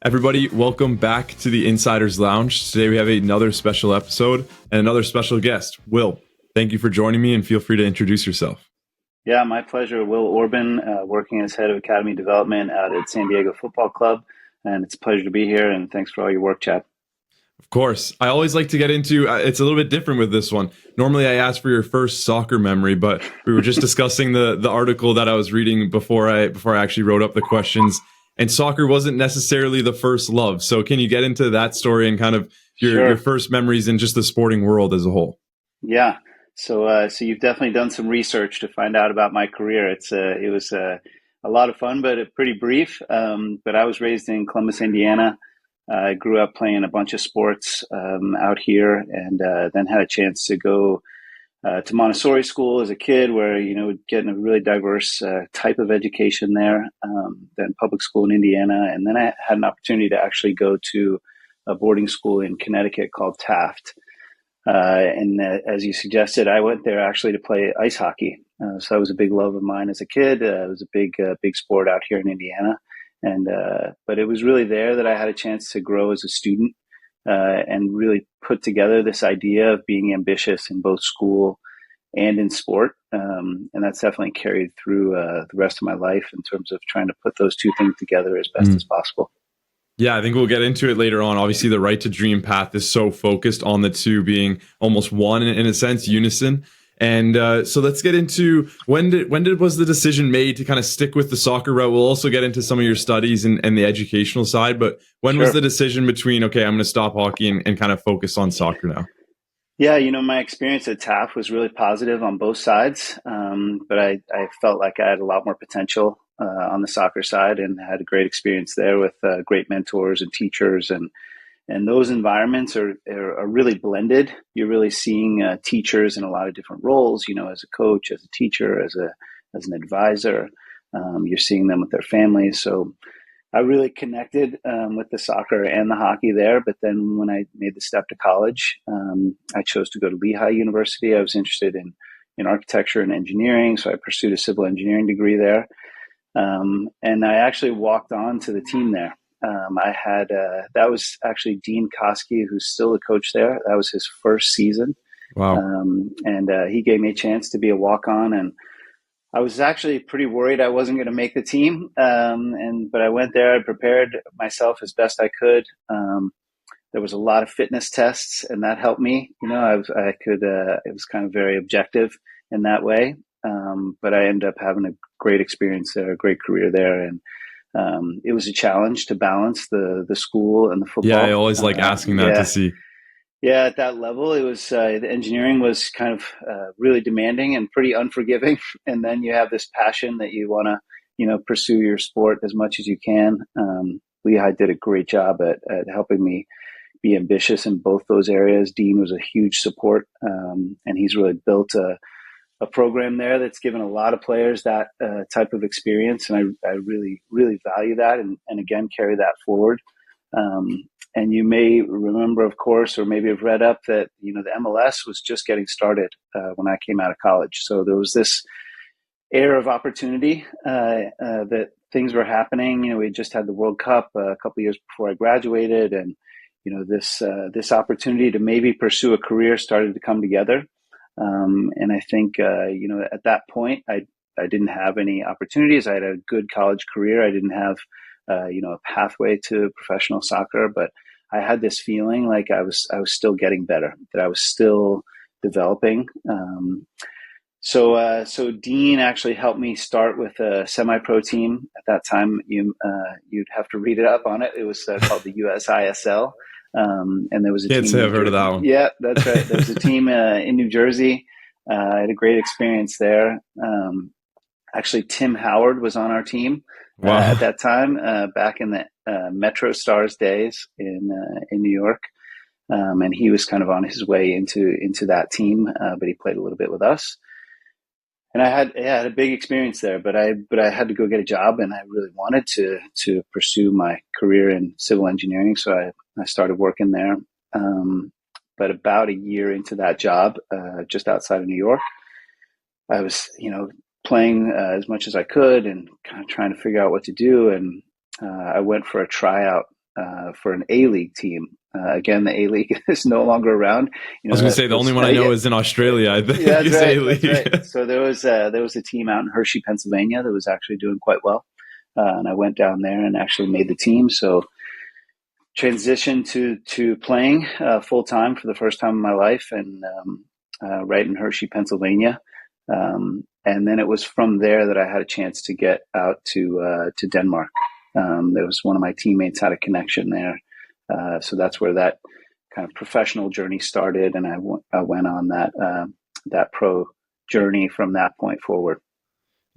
Everybody, welcome back to the Insider's Lounge. Today we have another special episode and another special guest, Will. Thank you for joining me and feel free to introduce yourself. Yeah, my pleasure. Will Orben, working as head of academy development out at San Diego Football Club. And it's a pleasure to be here. And thanks for all your work, Chad. Of course. I always like to get into, it's a little bit different with this one. Normally I ask for your first soccer memory, but we were just discussing the article that I was reading before I actually wrote up the questions. And soccer wasn't necessarily the first love. So can you get into that story and kind of your first memories in just the sporting world as a whole? Yeah. So you've definitely done some research to find out about my career. It was a lot of fun, but pretty brief. But I was raised in Columbus, Indiana. I grew up playing a bunch of sports out here, and then had a chance to go to Montessori school as a kid, where getting a really diverse type of education there. Then public school in Indiana, and then I had an opportunity to actually go to a boarding school in Connecticut called Taft. As you suggested, I went there actually to play ice hockey. So that was a big love of mine as a kid. It was a big sport out here in Indiana. But it was really there that I had a chance to grow as a student and really put together this idea of being ambitious in both school and in sport. And that's definitely carried through the rest of my life in terms of trying to put those two things together as best as possible. Yeah, I think we'll get into it later on. Obviously, the Right to Dream path is so focused on the two being almost one in a sense, unison. And so let's get into when was the decision made to kind of stick with the soccer route? We'll also get into some of your studies and the educational side, but when was the decision between, okay, I'm going to stop hockey and kind of focus on soccer now? Yeah, my experience at TAF was really positive on both sides, but I felt like I had a lot more potential on the soccer side, and had a great experience there with great mentors and teachers, and those environments are really blended. You're really seeing teachers in a lot of different roles, as a coach, as a teacher, as an advisor. You're seeing them with their families. So I really connected with the soccer and the hockey there. But then when I made the step to college, I chose to go to Lehigh University. I was interested in architecture and engineering, so I pursued a civil engineering degree there. And I actually walked on to the team there. That was actually Dean Koski, who's still the coach there. That was his first season. Wow. And he gave me a chance to be a walk-on, and I was actually pretty worried I wasn't going to make the team. But I went there, I prepared myself as best I could. There was a lot of fitness tests, and that helped me. It was kind of very objective in that way. But I ended up having a great experience there, a great career there. And it was a challenge to balance the school and the football. Yeah, I always like asking that to see. Yeah, at that level, it was the engineering was kind of really demanding and pretty unforgiving. And then you have this passion that you want to, pursue your sport as much as you can. Lehigh did a great job at helping me be ambitious in both those areas. Dean was a huge support, and he's really built a program there that's given a lot of players that type of experience. And I really, really value that, and again, carry that forward. And you may remember, of course, or maybe have read up that, the MLS was just getting started when I came out of college. So there was this air of opportunity that things were happening. We just had the World Cup a couple of years before I graduated, and this opportunity to maybe pursue a career started to come together. And I think at that point I didn't have any opportunities. I had a good college career. I didn't have a pathway to professional soccer, but I had this feeling like I was still getting better, that I was still developing. So Dean actually helped me start with a semi-pro team. At that time, you'd have to read it up on it. It was called the USISL. And there was a Can't team. say I've heard of that one. Yeah, that's right. There was a team in New Jersey. I had a great experience there. Actually, Tim Howard was on our team at that time, back in the Metro Stars days in New York. And he was kind of on his way into that team, but he played a little bit with us. And I had a big experience there, but I had to go get a job, and I really wanted to pursue my career in civil engineering. So I started working there. But about a year into that job, just outside of New York, I was, playing as much as I could and kind of trying to figure out what to do. And I went for a tryout for an A-League team. Again, the A-League is no longer around. I was going to say the only one I know is in Australia, I think, yeah, that's is right. That's A-League. right. So there was a team out in Hershey, Pennsylvania that was actually doing quite well. And I went down there and actually made the team. So transitioned to playing full time for the first time in my life, and right in Hershey, Pennsylvania. And then it was from there that I had a chance to get out to Denmark. There was one of my teammates had a connection there, so that's where that kind of professional journey started, and I went on that pro journey from that point forward.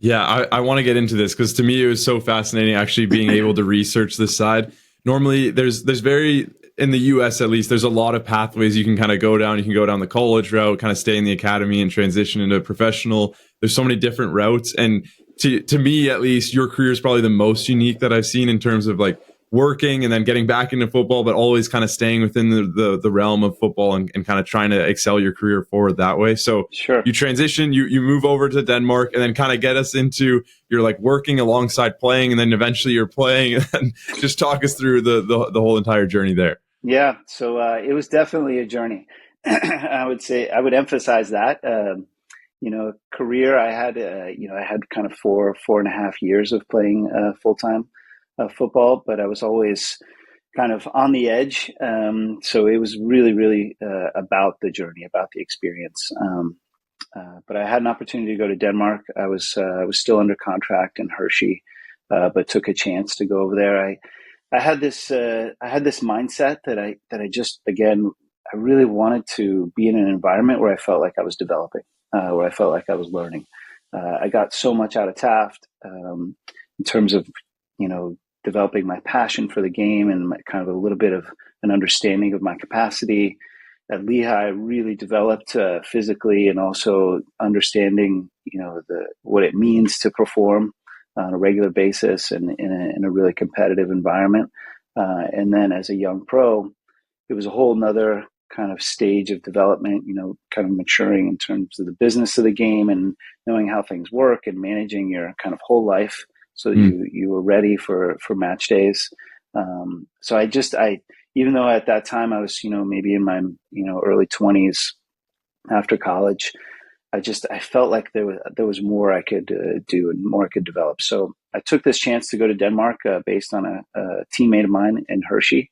Yeah, I want to get into this because to me it was so fascinating actually being able to research this side. Normally, there's very in the US at least, there's a lot of pathways you can kind of go down. You can go down the college route, kind of stay in the academy and transition into professional. There's so many different routes, and to me at least, your career is probably the most unique that I've seen in terms of like working and then getting back into football, but always kind of staying within the realm of football and kind of trying to excel your career forward that way. So Sure. you transition, you move over to Denmark, and then kind of get us into you're like working alongside playing, and then eventually you're playing. And just talk us through the whole entire journey there. Yeah, so it was definitely a journey. I would say I would emphasize that. Career. I had kind of 4.5 years of playing full time football, but I was always kind of on the edge. So it was really, really about the journey, about the experience. But I had an opportunity to go to Denmark. I was still under contract in Hershey, but took a chance to go over there. I had this mindset that I just, again, I really wanted to be in an environment where I felt like I was developing, where I felt like I was learning. I got so much out of Taft in terms of developing my passion for the game and kind of a little bit of an understanding of my capacity. At Lehigh, I really developed physically and also understanding what it means to perform on a regular basis and in a really competitive environment. And then as a young pro, it was a whole nother kind of stage of development, kind of maturing in terms of the business of the game and knowing how things work and managing your kind of whole life so that you were ready for match days. So I even though at that time I was, maybe in my, early 20s after college, I felt like there was more I could do and more I could develop. So I took this chance to go to Denmark based on a teammate of mine in Hershey.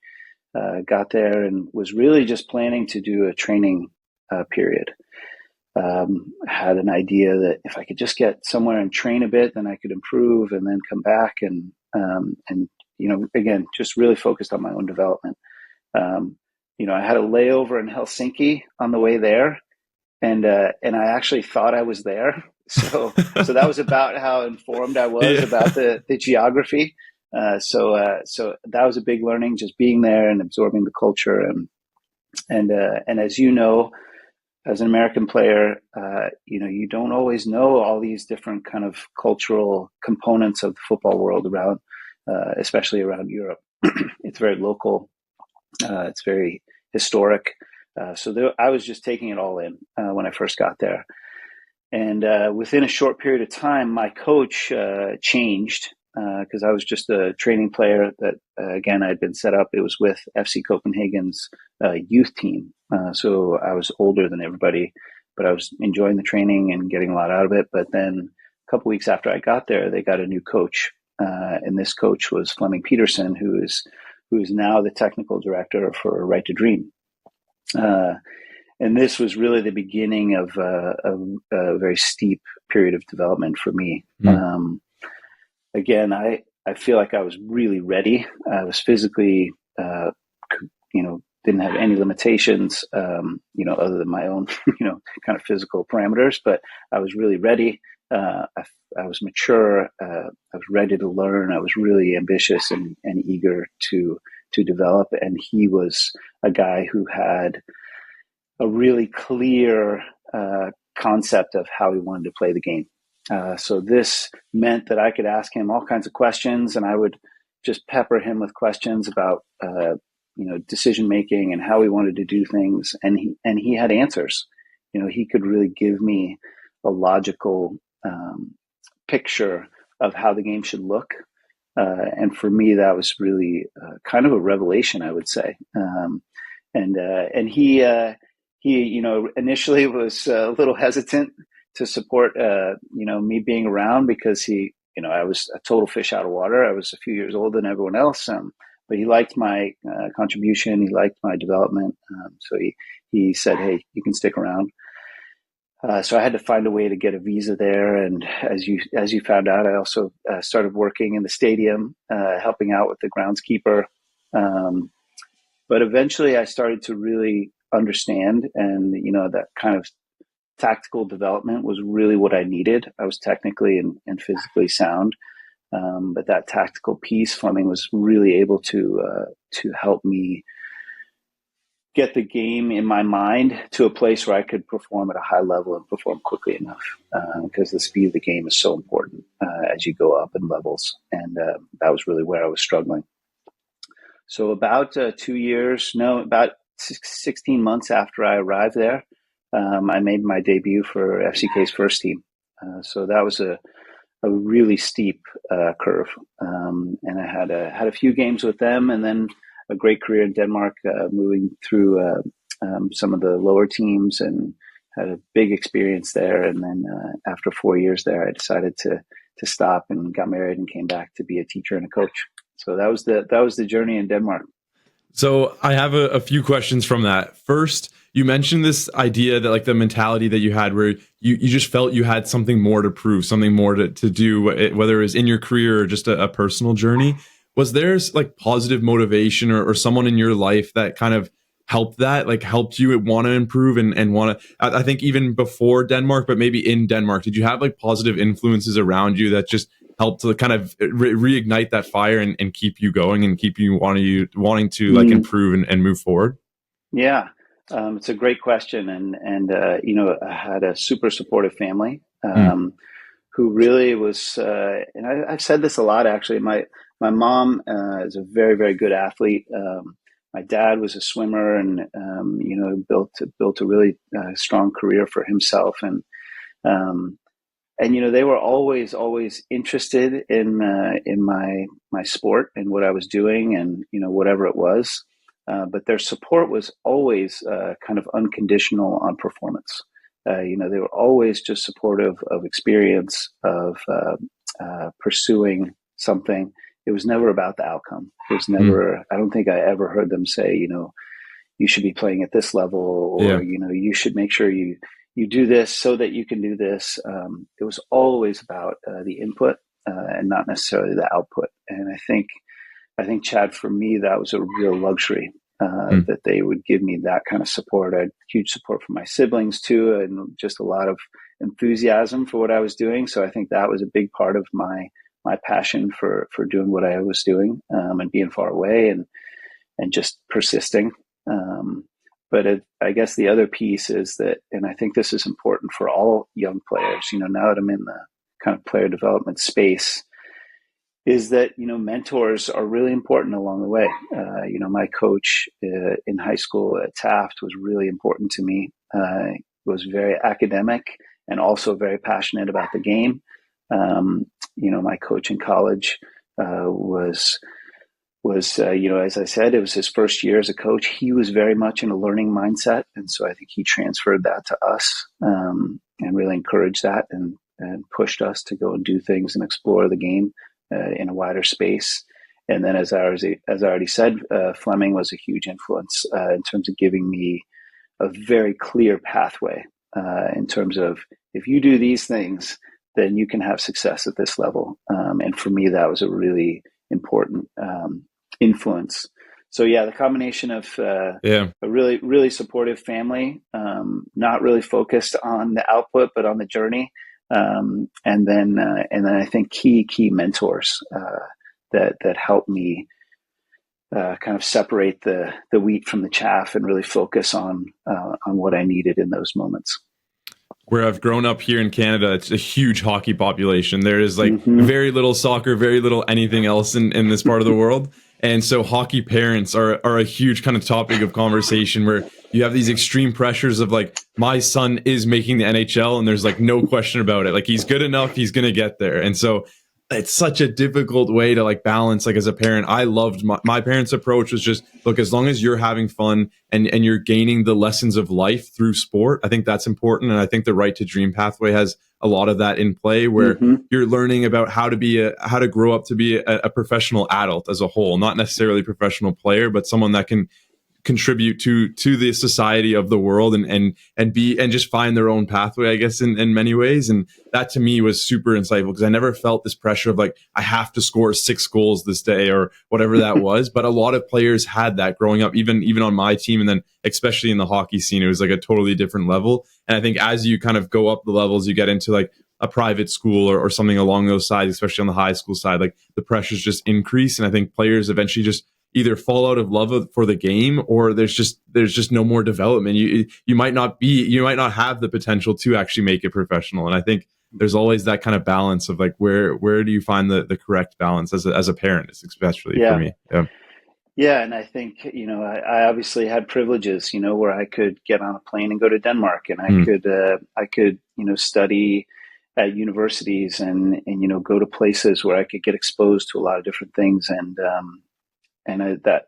Got there and was really just planning to do a training period. Had an idea that if I could just get somewhere and train a bit, then I could improve and then come back and again, just really focused on my own development. I had a layover in Helsinki on the way there, and I actually thought I was there. So that was about how informed I was about the geography. So that was a big learning, just being there and absorbing the culture. And as you know, as an American player, you don't always know all these different kind of cultural components of the football world around, especially around Europe. It's very local. It's very historic. I was just taking it all in when I first got there. And within a short period of time, my coach changed because I was just a training player that, again, I'd been set up. It was with FC Copenhagen's youth team. So I was older than everybody, but I was enjoying the training and getting a lot out of it. But then a couple weeks after I got there, they got a new coach. And this coach was Fleming Peterson, who is now the technical director for Right to Dream. And this was really the beginning of a very steep period of development for me. Again, I feel like I was really ready. I was physically, didn't have any limitations, other than my own, kind of physical parameters, but I was really ready. I was mature. I was ready to learn. I was really ambitious and eager to develop. And he was a guy who had a really clear concept of how he wanted to play the game. So this meant that I could ask him all kinds of questions, and I would just pepper him with questions about decision making and how he wanted to do things, and he had answers. He could really give me a logical picture of how the game should look, And for me, that was really kind of a revelation, I would say. And he, initially was a little hesitant to support, me being around because I was a total fish out of water. I was a few years older than everyone else. But he liked my contribution. He liked my development. So he said, "Hey, you can stick around." So I had to find a way to get a visa there, and as you found out, I also started working in the stadium, helping out with the groundskeeper. But eventually, I started to really understand, and that kind of tactical development was really what I needed. I was technically and physically sound, but that tactical piece, Fleming was really able to help me get the game in my mind to a place where I could perform at a high level and perform quickly enough, because the speed of the game is so important as you go up in levels. And that was really where I was struggling. So about 16 months after I arrived there, I made my debut for FCK's first team. So that was a really steep curve. And I had a few games with them, and then a great career in Denmark, moving through some of the lower teams, and had a big experience there. And then after 4 years there, I decided to stop and got married and came back to be a teacher and a coach. So that was the journey in Denmark. So I have a few questions from that. First, you mentioned this idea that like the mentality that you had where you just felt you had something more to prove, something more to do, whether it was in your career or just a personal journey. Was there like positive motivation or someone in your life that kind of helped you want to improve and want to, I think even before Denmark, but maybe in Denmark, did you have like positive influences around you that just helped to kind of reignite that fire and keep you going and keep you wanting to like improve and move forward? Yeah, it's a great question, and I had a super supportive family who really was, and I've said this a lot actually. My mom is a very, very good athlete. My dad was a swimmer, and built a really strong career for himself, and they were always interested in my sport and what I was doing, and whatever it was. But their support was always kind of unconditional on performance. They were always just supportive of experience, of pursuing something. It was never about the outcome. It was never. I don't think I ever heard them say, you should be playing at this level, or you should make sure you do this so that you can do this. It was always about the input and not necessarily the output. And I think Chad, for me, that was a real luxury that they would give me that kind of support. I had huge support from my siblings too, and just a lot of enthusiasm for what I was doing. So I think that was a big part of my passion for doing what I was doing, and being far away and just persisting. But I guess the other piece is that, and I think this is important for all young players, now that I'm in the kind of player development space, is that, mentors are really important along the way. My coach in high school at Taft was really important to me. Was very academic and also very passionate about the game. My coach in college was as I said, it was his first year as a coach. He was very much in a learning mindset. And so I think he transferred that to us, and really encouraged that and pushed us to go and do things and explore the game in a wider space. And then as I already said, Fleming was a huge influence in terms of giving me a very clear pathway in terms of, if you do these things, then you can have success at this level. And for me, that was a really important influence. So the combination of a really, really supportive family, not really focused on the output, but on the journey. And then I think key mentors that helped me kind of separate the wheat from the chaff and really focus on what I needed in those moments. Where I've grown up here in Canada, it's a huge hockey population. There is like very little soccer, very little anything else in this part of the world. And so hockey parents are a huge kind of topic of conversation, where you have these extreme pressures of like, my son is making the NHL and there's like no question about it. Like, he's good enough, he's going to get there. And so it's such a difficult way to like balance. Like as a parent, I loved my parents' approach was just, look, as long as you're having fun and you're gaining the lessons of life through sport, I think that's important. And I think the Right to Dream pathway has a lot of that in play, where Mm-hmm. you're learning about how to grow up to be a professional adult as a whole, not necessarily a professional player, but someone that can contribute to the society of the world, and be and just find their own pathway, I guess, in many ways. And that to me was super insightful, because I never felt this pressure of like, I have to score 6 goals this day or whatever that was. But a lot of players had that growing up, even on my team, and then especially in the hockey scene, it was like a totally different level. And I think as you kind of go up the levels, you get into like a private school or something along those sides, especially on the high school side, like the pressures just increase. And I think players eventually just either fall out of love for the game, or there's just no more development. You might not have the potential to actually make it professional. And I think there's always that kind of balance of like, where do you find the correct balance as a parent, especially for Yeah. me. Yeah. Yeah, and I think, I obviously had privileges, where I could get on a plane and go to Denmark, and Mm. I could, study at universities, and go to places where I could get exposed to a lot of different things,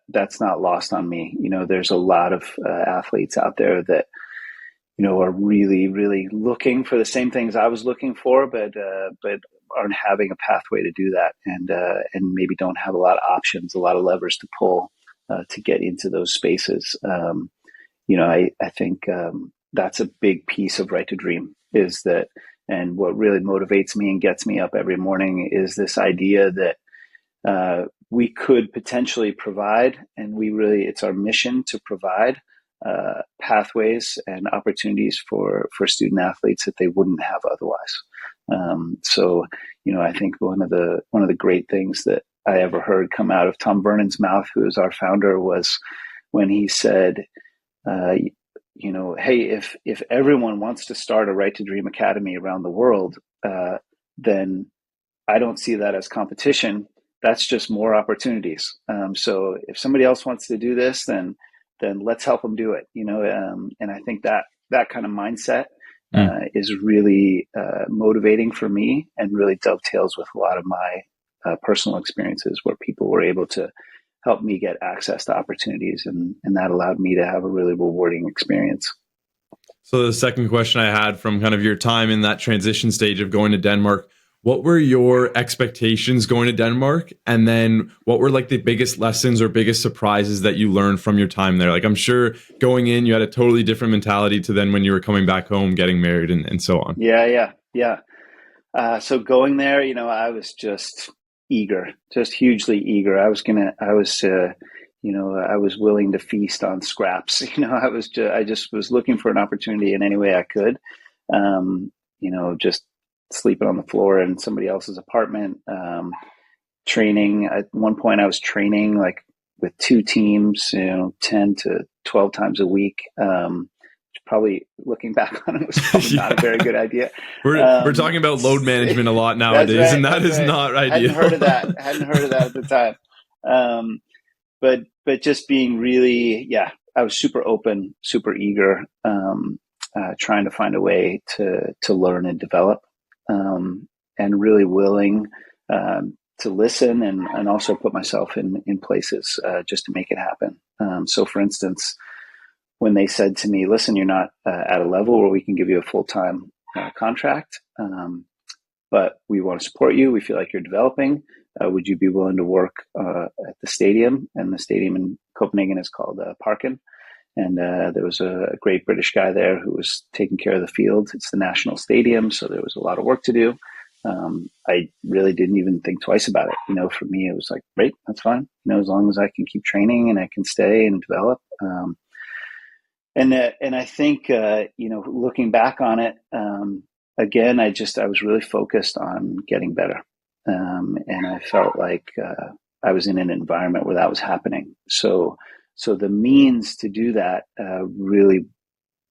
that's not lost on me. There's a lot of athletes out there that are really, really looking for the same things I was looking for, but aren't having a pathway to do that, and maybe don't have a lot of options, a lot of levers to pull to get into those spaces. I think that's a big piece of Right to Dream, is that, and what really motivates me and gets me up every morning is this idea that we could potentially provide, and it's our mission to provide pathways and opportunities for student athletes that they wouldn't have otherwise. So, I think one of the great things that I ever heard come out of Tom Vernon's mouth, who is our founder, was when he said, hey, if everyone wants to start a Right to Dream Academy around the world, then I don't see that as competition. That's just more opportunities. So if somebody else wants to do this, then let's help them do it. And I think that kind of mindset is really motivating for me, and really dovetails with a lot of my personal experiences, where people were able to help me get access to opportunities, and that allowed me to have a really rewarding experience. So the second question I had from kind of your time in that transition stage of going to Denmark, what were your expectations going to Denmark? And then what were like the biggest lessons or biggest surprises that you learned from your time there? Like, I'm sure going in, you had a totally different mentality to then when you were coming back home, getting married and so on. Yeah. So going there, I was just eager, just hugely eager. I was willing to feast on scraps. I just was looking for an opportunity in any way I could. Just sleeping on the floor in somebody else's apartment, training. At one point I was training like with 2 teams, 10 to 12 times a week. Probably, looking back on it, was probably Yeah. not a very good idea. We're talking about load management a lot nowadays, right, and that is right. not ideal. Hadn't heard of that at the time. But just being really, I was super open, super eager, trying to find a way to learn and develop, and really willing to listen, and also put myself in places just to make it happen. So, for instance, when they said to me, "Listen, you're not at a level where we can give you a full-time contract, but we want to support you. We feel like you're developing. Would you be willing to work at the stadium?" And the stadium in Copenhagen is called Parken. And there was a great British guy there who was taking care of the field. It's the national stadium, so there was a lot of work to do. I really didn't even think twice about it. For me, it was like, great, that's fine. As long as I can keep training and I can stay and develop. And I think, looking back on it, again, I was really focused on getting better. And I felt like I was in an environment where that was happening. So the means to do that really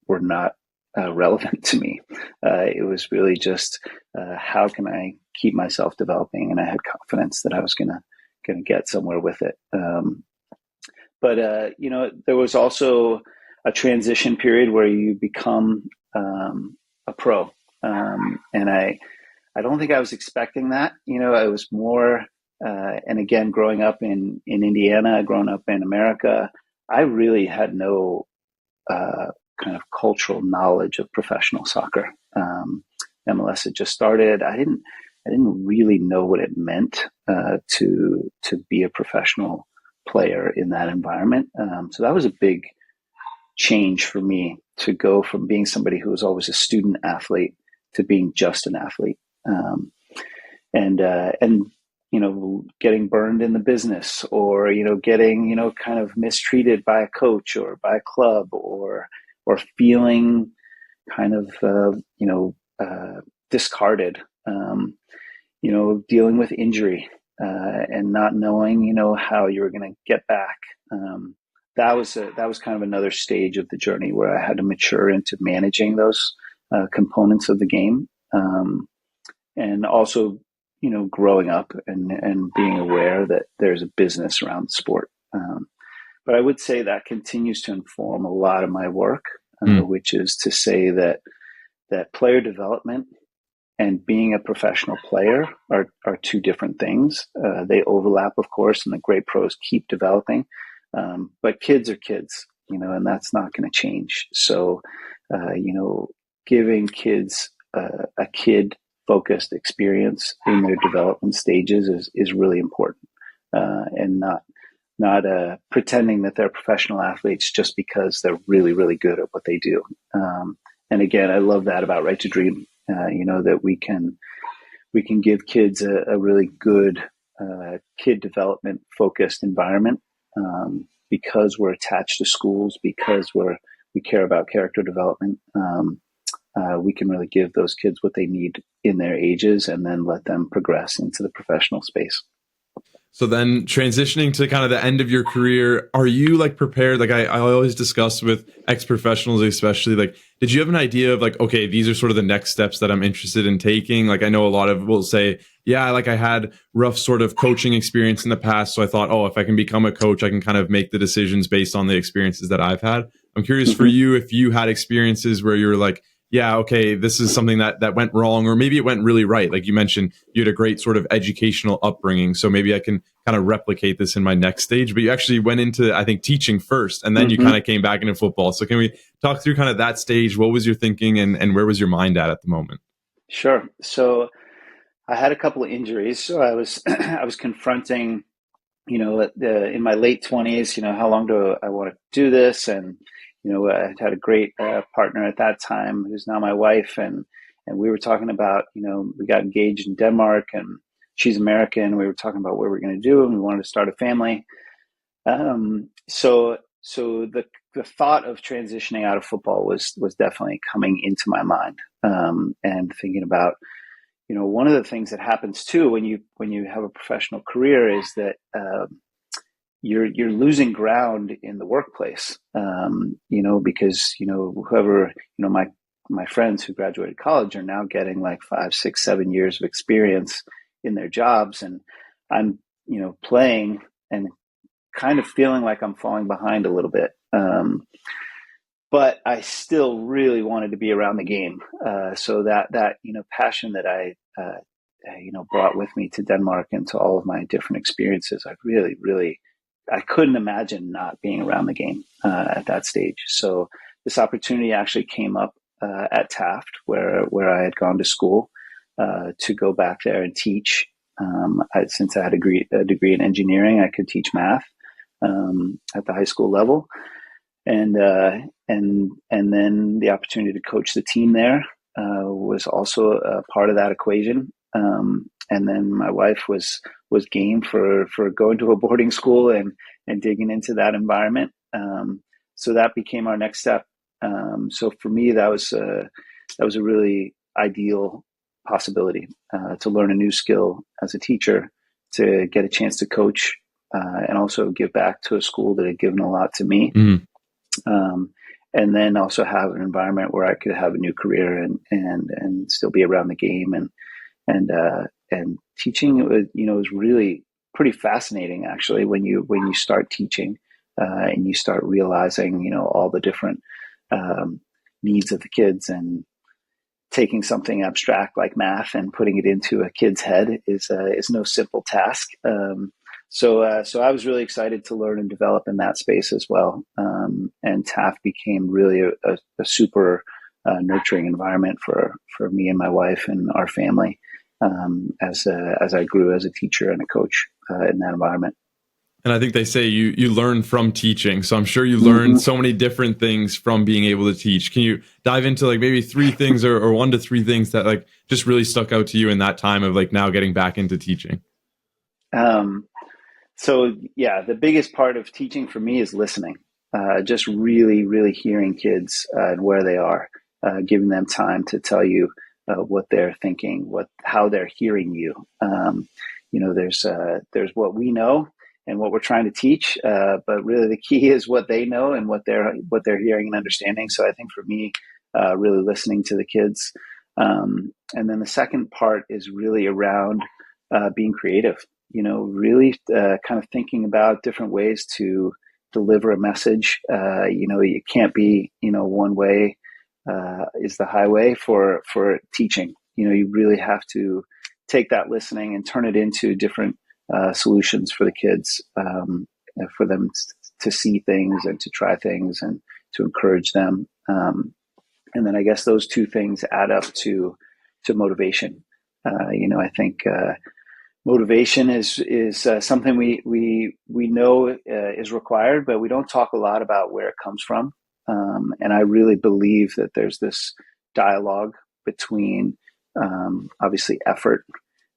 were not relevant to me. It was really just how can I keep myself developing, and I had confidence that I was gonna get somewhere with it. But there was also a transition period where you become a pro, and I don't think I was expecting that. I was more, and again, growing up in Indiana, growing up in America, I really had no kind of cultural knowledge of professional soccer. MLS had just started. I didn't really know what it meant to be a professional player in that environment. So that was a big change for me, to go from being somebody who was always a student athlete to being just an athlete. And getting burned in the business, or getting kind of mistreated by a coach or by a club, or feeling kind of discarded, dealing with injury, and not knowing how you were going to get back. That was kind of another stage of the journey where I had to mature into managing those components of the game, and also growing up and being aware that there's a business around sport. But I would say that continues to inform a lot of my work, which is to say that player development and being a professional player are two different things. They overlap, of course, and the great pros keep developing. But kids are kids, and that's not going to change. So, giving kids a kid-focused experience in their development stages is really important, and not pretending that they're professional athletes just because they're really, really good at what they do. And again, I love that about Right to Dream. That we can give kids a really good kid development focused environment, because we're attached to schools, because we care about character development. We can really give those kids what they need in their ages, and then let them progress into the professional space. So then transitioning to kind of the end of your career, are you like prepared? Like I always discuss with ex-professionals, especially, like, did you have an idea of like, okay, these are sort of the next steps that I'm interested in taking? Like, I know a lot of will say, yeah, like I had rough sort of coaching experience in the past. So I thought, oh, if I can become a coach, I can kind of make the decisions based on the experiences that I've had. I'm curious for you, if you had experiences where you were like, yeah, okay, this is something that went wrong, or maybe it went really right. Like you mentioned, you had a great sort of educational upbringing, so maybe I can kind of replicate this in my next stage. But you actually went into, I think, teaching first, and then you kind of came back into football. So can we talk through kind of that stage? What was your thinking, and where was your mind at the moment? Sure. So I had a couple of injuries, so I was I was confronting, in my late 20s, how long do I want to do this? And I had a great partner at that time, who's now my wife, and we were talking about, we got engaged in Denmark, and she's American. We were talking about what we're going to do, and we wanted to start a family. So the thought of transitioning out of football was definitely coming into my mind, and thinking about, one of the things that happens too when you have a professional career is that you're losing ground in the workplace, because whoever, my friends who graduated college are now getting like 5, 6, 7 years of experience in their jobs, and I'm playing and kind of feeling like I'm falling behind a little bit. But I still really wanted to be around the game. So that passion that I brought with me to Denmark and to all of my different experiences, I couldn't imagine not being around the game at that stage. So this opportunity actually came up at Taft, where I had gone to school, to go back there and teach. Since I had a degree in engineering, I could teach math at the high school level, and then the opportunity to coach the team there was also a part of that equation. And then my wife was game for going to a boarding school and digging into that environment. So that became our next step. So for me, that was a really ideal possibility to learn a new skill as a teacher, to get a chance to coach, and also give back to a school that had given a lot to me. And then also have an environment where I could have a new career and still be around the game, and teaching. Is really pretty fascinating, actually, when you start teaching, and you start realizing all the different needs of the kids, and taking something abstract like math and putting it into a kid's head is no simple task. So I was really excited to learn and develop in that space as well. And TAF became really a super nurturing environment for me and my wife and our family, as I grew as a teacher and a coach in that environment. And I think they say you learn from teaching. So I'm sure you learned Mm-hmm. so many different things from being able to teach. Can you dive into like maybe three things or 1 to 3 things that like just really stuck out to you in that time of like now getting back into teaching? Um, so yeah, the biggest part of teaching for me is listening. Just really, really hearing kids and where they are, giving them time to tell you what they're thinking, how they're hearing you. There's what we know and what we're trying to teach, but really the key is what they know and what they're hearing and understanding. So I think for me, really listening to the kids, and then the second part is really around being creative. Really kind of thinking about different ways to deliver a message. It can't be, one way is the highway for teaching. You really have to take that listening and turn it into different solutions for the kids, for them to see things and to try things and to encourage them. And then I guess those two things add up to motivation. I think motivation is something we know is required, but we don't talk a lot about where it comes from. And I really believe that there's this dialogue between obviously effort,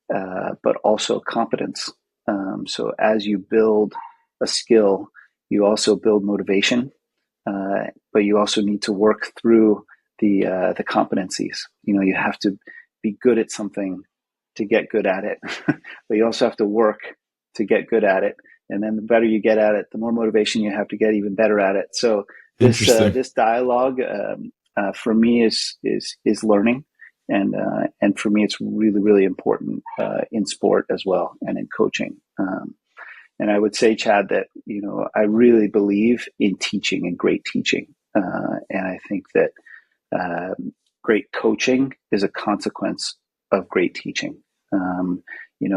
but also competence. So as you build a skill, you also build motivation, but you also need to work through the competencies. You have to be good at something to get good at it, but you also have to work to get good at it. And then the better you get at it, the more motivation you have to get even better at it. So Interesting. this dialogue for me is learning, and for me it's really really important in sport as well and in coaching. And I would say, Chad, that I really believe in teaching and great teaching, and I think that great coaching is a consequence of great teaching.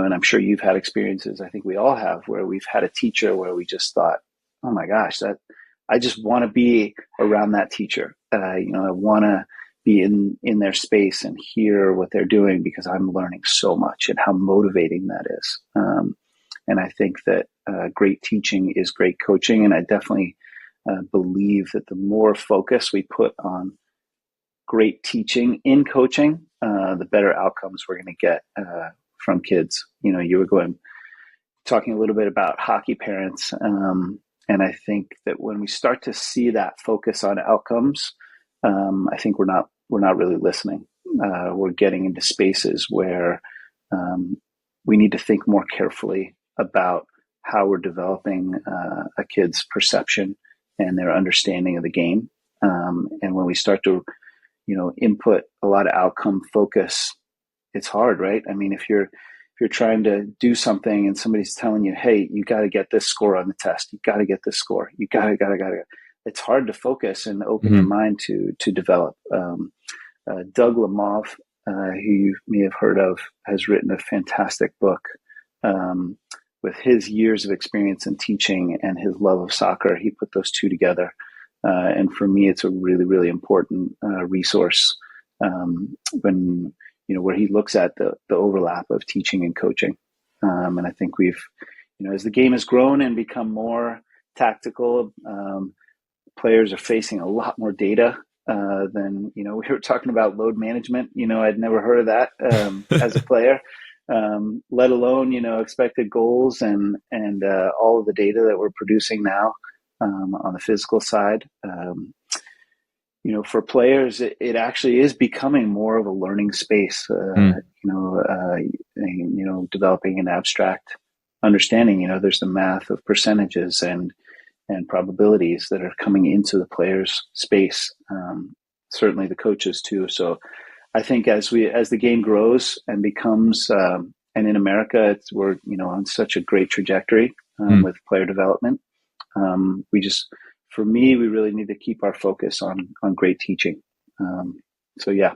And I'm sure you've had experiences, I think we all have, where we've had a teacher where we just thought, oh my gosh, that I just want to be around that teacher. I want to be in their space and hear what they're doing because I'm learning so much and how motivating that is. And I think that great teaching is great coaching. And I definitely believe that the more focus we put on great teaching in coaching, the better outcomes we're going to get from kids. You were talking a little bit about hockey parents, and I think that when we start to see that focus on outcomes, I think we're not really listening. We're getting into spaces where we need to think more carefully about how we're developing a kid's perception and their understanding of the game. And when we start to input a lot of outcome focus, it's hard, right? I mean, if you're trying to do something and somebody's telling you, hey, you got to get this score on the test, you got to get this score, you got to, it's hard to focus and open your Mm-hmm. mind to develop. Doug Lemov, who you may have heard of, has written a fantastic book with his years of experience in teaching and his love of soccer. He put those two together. And for me, it's a really, really important resource when, where he looks at the overlap of teaching and coaching. And I think we've, as the game has grown and become more tactical, players are facing a lot more data than, we were talking about load management. I'd never heard of that as a player, let alone, expected goals and all of the data that we're producing now on the physical side. For players, it actually is becoming more of a learning space, Mm. developing an abstract understanding. There's the math of percentages and probabilities that are coming into the player's space. Certainly the coaches too. So I think as the game grows and becomes, and in America, we're on such a great trajectory Mm. with player development. For me, we really need to keep our focus on great teaching. So yeah.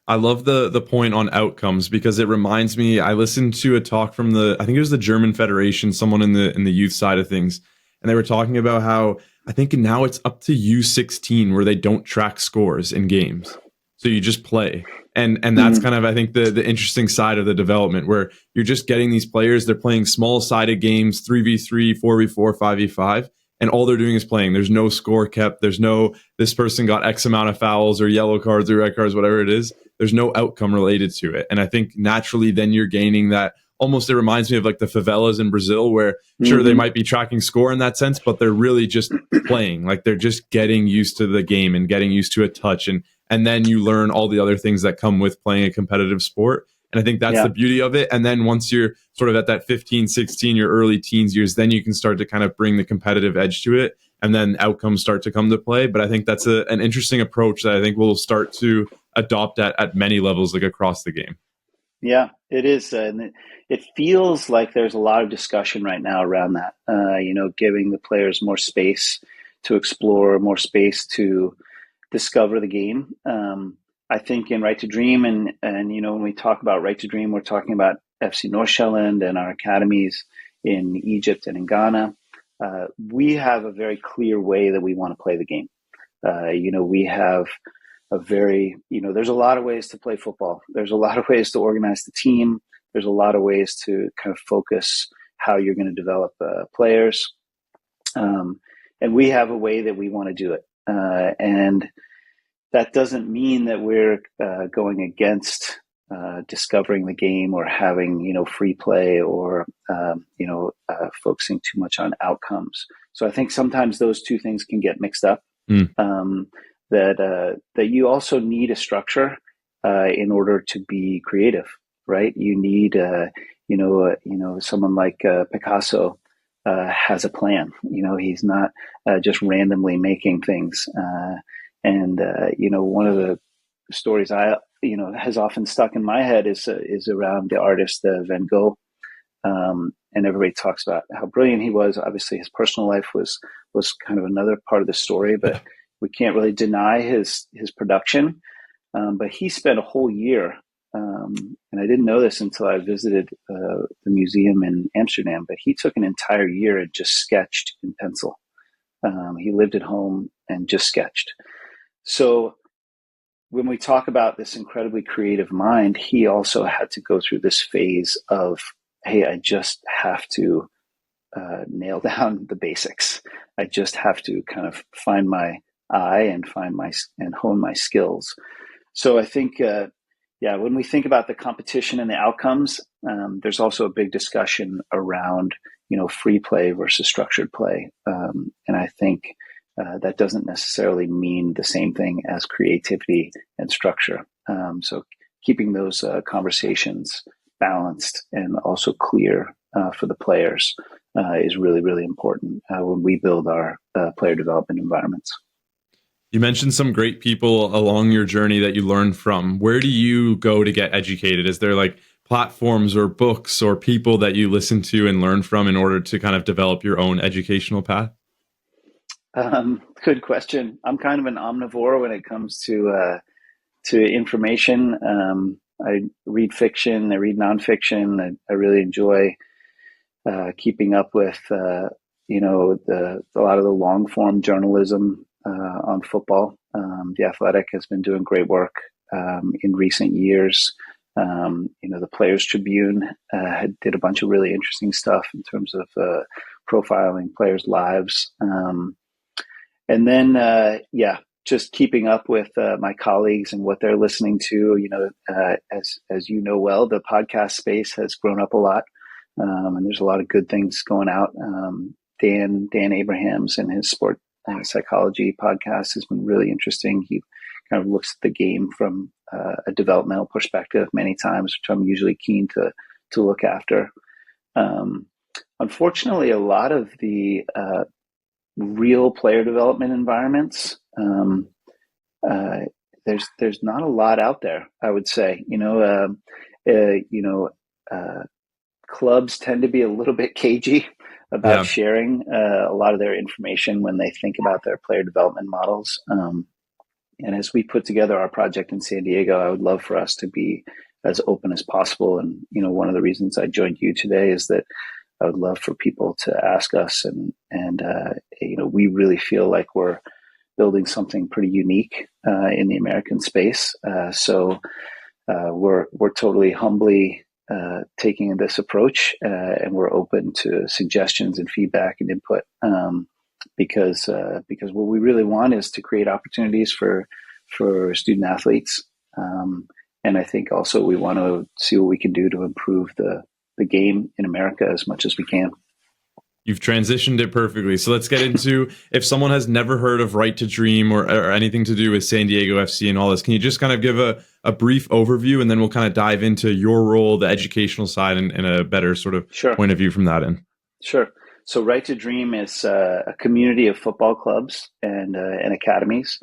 I love the point on outcomes because it reminds me. I listened to a talk from I think it was the German Federation, someone in the youth side of things, and they were talking about how I think now it's up to U16 where they don't track scores in games, so you just play, and that's Mm-hmm. kind of I think the interesting side of the development where you're just getting these players. They're playing small sided games, 3v3, 4v4, 5v5. And all they're doing is playing. There's no score kept. There's no this person got X amount of fouls or yellow cards or red cards, whatever it is. There's no outcome related to it. And I think naturally then you're gaining that almost it reminds me of like the favelas in Brazil where sure they Mm-hmm. might be tracking score in that sense, but they're really just playing. Like they're just getting used to the game and getting used to a touch and then you learn all the other things that come with playing a competitive sport. And I think that's Yeah. the beauty of it. And then once you're sort of at that 15, 16, your early teens years, then you can start to kind of bring the competitive edge to it. And then outcomes start to come to play. But I think that's an interesting approach that I think we'll start to adopt at many levels, like across the game. Yeah, it is. And it feels like there's a lot of discussion right now around that, giving the players more space to explore, more space to discover the game. I think in Right to Dream, and when we talk about Right to Dream, we're talking about FC Nordsjælland and our academies in Egypt and in Ghana. We have a very clear way that we want to play the game. We have a very, there's a lot of ways to play football. There's a lot of ways to organize the team. There's a lot of ways to kind of focus how you're going to develop players. And we have a way that we want to do it. And that doesn't mean that we're going against discovering the game or having, free play or, focusing too much on outcomes. So I think sometimes those two things can get mixed up. Mm. That you also need a structure in order to be creative, right? You need, someone like Picasso has a plan. He's not just randomly making things. One of the stories has often stuck in my head is around the artist Van Gogh. And everybody talks about how brilliant he was. Obviously, his personal life was kind of another part of the story, but we can't really deny his production. But he spent a whole year, and I didn't know this until I visited the museum in Amsterdam. But he took an entire year and just sketched in pencil. He lived at home and just sketched. So when we talk about this incredibly creative mind, he also had to go through this phase of, hey, I just have to nail down the basics. I just have to kind of find my eye and hone my skills. So I think, when we think about the competition and the outcomes, there's also a big discussion around, free play versus structured play. And I think that doesn't necessarily mean the same thing as creativity and structure. So keeping those conversations balanced and also clear for the players is really, really important when we build our player development environments. You mentioned some great people along your journey that you learned from. Where do you go to get educated? Is there like platforms or books or people that you listen to and learn from in order to kind of develop your own educational path? Good question. I'm kind of an omnivore when it comes to information. I read fiction, I read nonfiction. I really enjoy keeping up with a lot of the long form journalism on football. The Athletic has been doing great work in recent years. The Players Tribune did a bunch of really interesting stuff in terms of profiling players' lives. And then, just keeping up with my colleagues and what they're listening to. As you know well, the podcast space has grown up a lot, and there's a lot of good things going out. Dan Abrahams and his sport psychology podcast has been really interesting. He kind of looks at the game from a developmental perspective many times, which I'm usually keen to look after. Unfortunately, a lot of the real player development environments, there's not a lot out there, I would say. Clubs tend to be a little bit cagey about Yeah. sharing a lot of their information when they think about their player development models. And as we put together our project in San Diego, I would love for us to be as open as possible. And, one of the reasons I joined you today is that I would love for people to ask us, and we really feel like we're building something pretty unique in the American space. So we're totally humbly taking this approach, and we're open to suggestions and feedback and input, because what we really want is to create opportunities for student athletes, and I think also we want to see what we can do to improve the game in America as much as we can. You've transitioned it perfectly. So let's get into, if someone has never heard of Right to Dream or anything to do with San Diego FC and all this, can you just kind of give a brief overview, and then we'll kind of dive into your role, the educational side, and a better sort of point of view from that end? Sure. So Right to Dream is a community of football clubs and academies.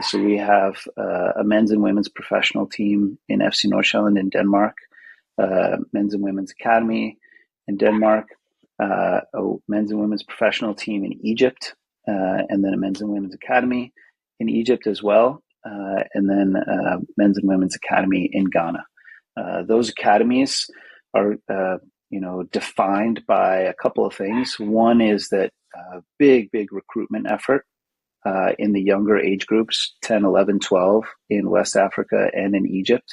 So we have a men's and women's professional team in FC Nordsjælland in Denmark, men's and women's academy in Denmark, a men's and women's professional team in Egypt, and then a men's and women's academy in Egypt as well, and then men's and women's academy in Ghana. Those academies are defined by a couple of things. One is that big recruitment effort in the younger age groups, 10, 11, 12 in West Africa and in Egypt.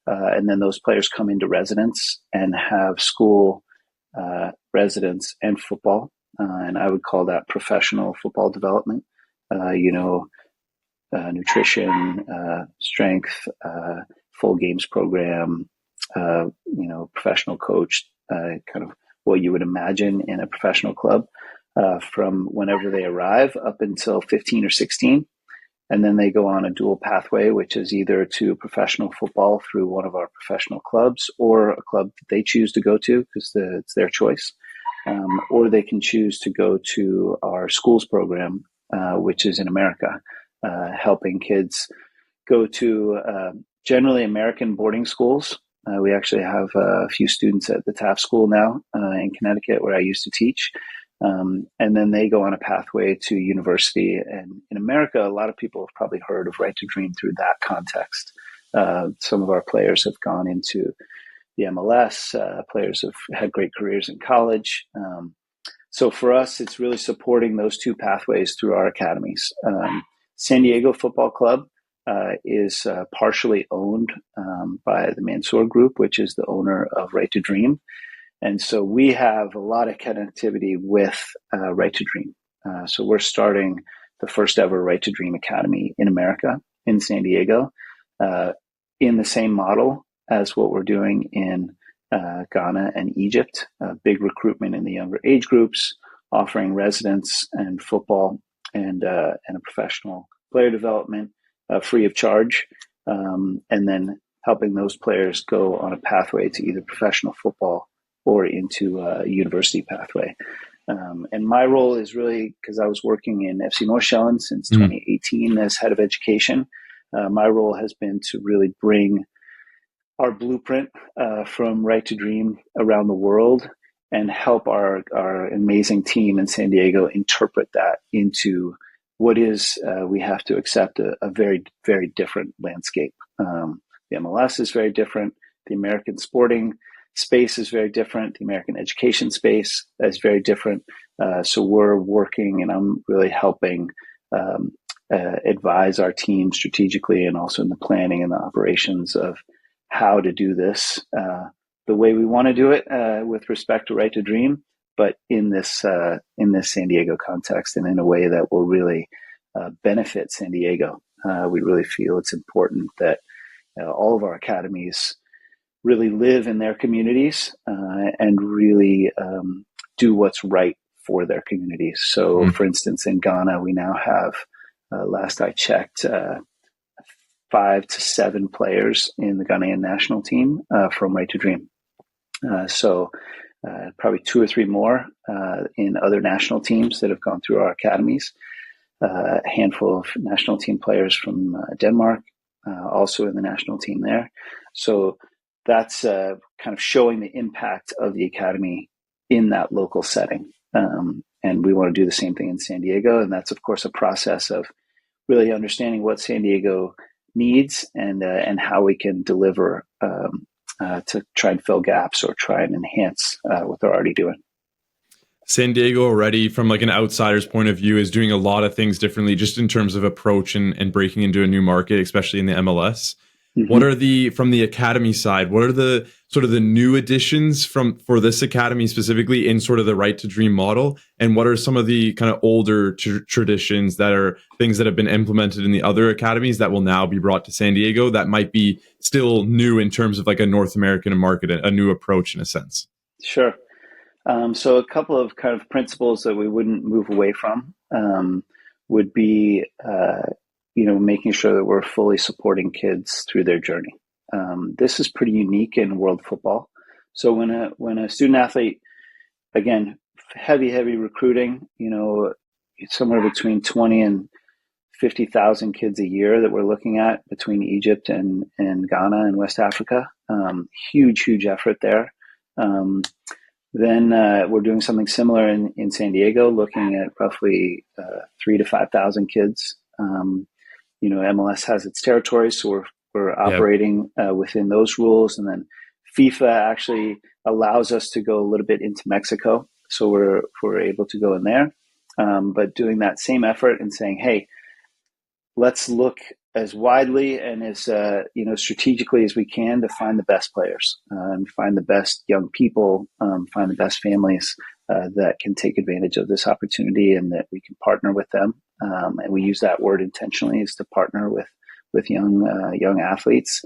And then those players come into residence and have school residence and football. And I would call that professional football development. Nutrition, strength, full games program, professional coach, kind of what you would imagine in a professional club, from whenever they arrive up until 15 or 16. And then they go on a dual pathway, which is either to professional football through one of our professional clubs, or a club that they choose to go to because it's their choice. Or they can choose to go to our schools program, which is in America, helping kids go to generally American boarding schools. We actually have a few students at the Taft School now in Connecticut, where I used to teach. And then they go on a pathway to university. And in America, a lot of people have probably heard of Right to Dream through that context. Some of our players have gone into the MLS. Players have had great careers in college. So for us, it's really supporting those two pathways through our academies. San Diego Football Club is partially owned by the Mansour Group, which is the owner of Right to Dream. And so we have a lot of connectivity with Right to Dream. So we're starting the first ever Right to Dream Academy in America, in San Diego, in the same model as what we're doing in Ghana and Egypt. Big recruitment in the younger age groups, offering residence and football and a professional player development free of charge, and then helping those players go on a pathway to either professional football or into a university pathway. And my role is really, because I was working in FC Nordsjælland since 2018 as head of education, my role has been to really bring our blueprint from Right to Dream around the world and help our amazing team in San Diego interpret that into what is, we have to accept a very, very different landscape. The MLS is very different. The American sporting space is very different. The American education space is very different. So we're working, and I'm really helping advise our team strategically and also in the planning and the operations of how to do this the way we want to do it with respect to Right to Dream, but in this San Diego context and in a way that will really benefit San Diego. We really feel it's important that all of our academies really live in their communities and really do what's right for their communities. So, for instance, in Ghana, we now have, last I checked, 5 to 7 players in the Ghanaian national team from Right to Dream. So probably 2 or 3 more in other national teams that have gone through our academies. A handful of national team players from Denmark, also in the national team there. So that's kind of showing the impact of the academy in that local setting. And we want to do the same thing in San Diego. And that's, of course, a process of really understanding what San Diego needs and how we can deliver to try and fill gaps or try and enhance what they're already doing. San Diego already, from like an outsider's point of view, is doing a lot of things differently, just in terms of approach and breaking into a new market, especially in the MLS. Mm-hmm. What are from the academy side? What are the sort of the new additions for this academy specifically in sort of the Right to Dream model? And what are some of the kind of older traditions that are things that have been implemented in the other academies that will now be brought to San Diego that might be still new in terms of like a North American market, a new approach in a sense? Sure. So a couple of kind of principles that we wouldn't move away from would be, making sure that we're fully supporting kids through their journey. This is pretty unique in world football. So when a student athlete, again, heavy recruiting, somewhere between 20 and 50,000 kids a year that we're looking at between Egypt and Ghana and West Africa. Huge effort there. Then we're doing something similar in San Diego, looking at roughly 3,000 to 5,000 kids. MLS has its territories, so we're operating within those rules. And then FIFA actually allows us to go a little bit into Mexico, so we're able to go in there. But doing that same effort and saying, hey, let's look as widely and as strategically as we can to find the best players and find the best young people, find the best families that can take advantage of this opportunity, and that we can partner with them. And we use that word intentionally, is to partner with young athletes.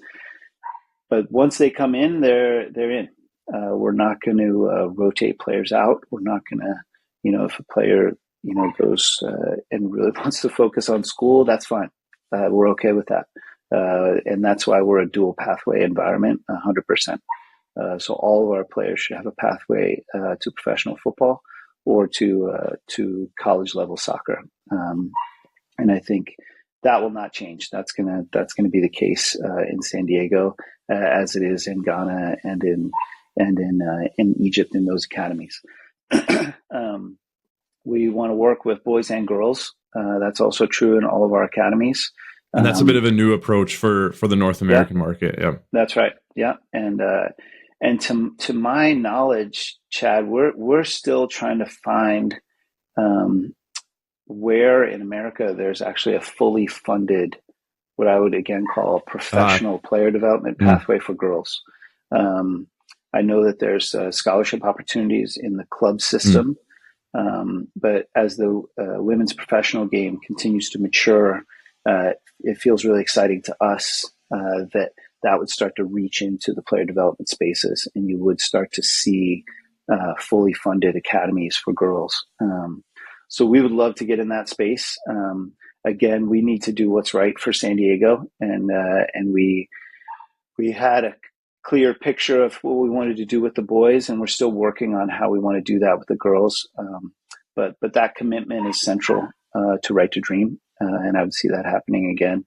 But once they come in, they're in. We're not going to rotate players out. We're not going to, if a player goes and really wants to focus on school, that's fine. We're okay with that. And that's why we're a dual pathway environment, 100%. So all of our players should have a pathway to professional football or to college level soccer. And I think that will not change. That's gonna be the case in San Diego as it is in Ghana and in Egypt in those academies. We want to work with boys and girls. That's also true in all of our academies. And that's a bit of a new approach for the North American market. Yeah, that's right. Yeah, and to my knowledge, Chad, we're still trying to find where in America there's actually a fully funded, what I would again call a professional player development pathway for girls. I know that there's scholarship opportunities in the club system. But as the women's professional game continues to mature, it feels really exciting to us that would start to reach into the player development spaces, and you would start to see fully funded academies for girls. So we would love to get in that space. Again, we need to do what's right for San Diego, and we had a clear picture of what we wanted to do with the boys, and we're still working on how we want to do that with the girls. But that commitment is central to Right to Dream, and I would see that happening again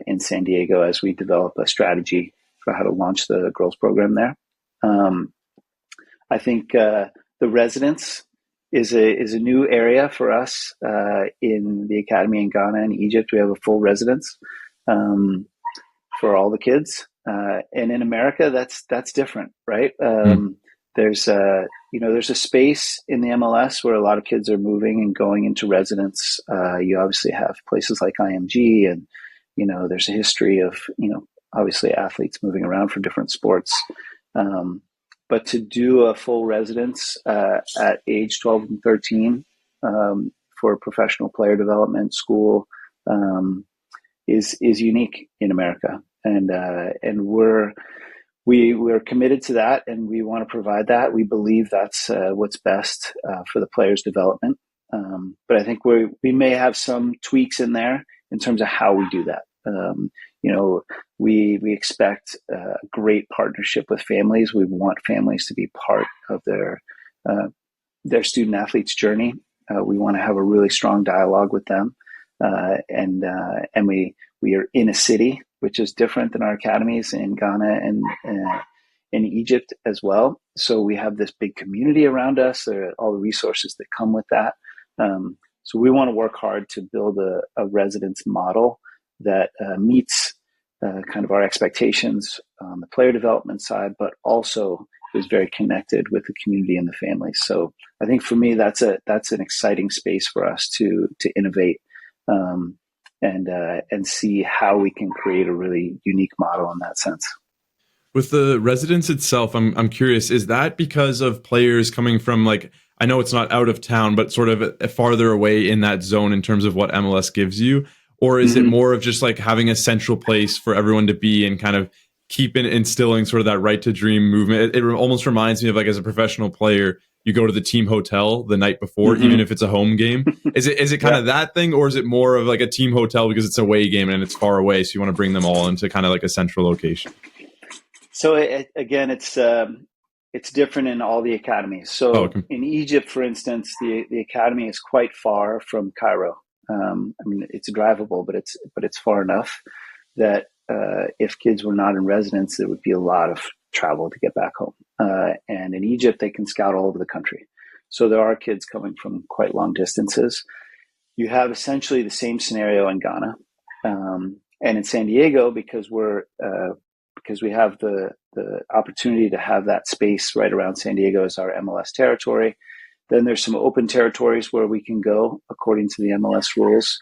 in San Diego as we develop a strategy for how to launch the girls program there. I think the residence is a new area for us in the academy in Ghana and Egypt. We have a full residence for all the kids. And in America, that's different, right? There's a space in the MLS where a lot of kids are moving and going into residence. You obviously have places like IMG, and there's a history of obviously athletes moving around for different sports. But to do a full residence at age 12 and 13 for a professional player development school is unique in America. And we're committed to that, and we want to provide that. We believe that's what's best for the players' development. But I think we may have some tweaks in there in terms of how we do that. We expect a great partnership with families. We want families to be part of their student athlete's journey. We want to have a really strong dialogue with them, and we are in a city, which is different than our academies in Ghana and in Egypt as well. So we have this big community around us, all the resources that come with that. So we want to work hard to build a residence model that meets kind of our expectations on the player development side, but also is very connected with the community and the families. So I think for me, that's an exciting space for us to innovate and see how we can create a really unique model in that sense. With the residence itself, I'm curious, is that because of players coming from, like, I know it's not out of town, but sort of a farther away in that zone in terms of what MLS gives you? Or is it more of just like having a central place for everyone to be and kind of keep instilling sort of that right to dream movement? It almost reminds me of, like, as a professional player, you go to the team hotel the night before, even if it's a home game. Is it kind of that thing, or is it more of like a team hotel because it's a away game and it's far away, so you want to bring them all into kind of like a central location? So again, it's different in all the academies. So in Egypt, for instance, the academy is quite far from Cairo. I mean, it's drivable, but it's far enough that if kids were not in residence, there would be a lot of travel to get back home. And in Egypt, they can scout all over the country. So there are kids coming from quite long distances. You have essentially the same scenario in Ghana. And in San Diego, because we have the opportunity to have that space right around San Diego as our MLS territory. Then there's some open territories where we can go according to the MLS rules.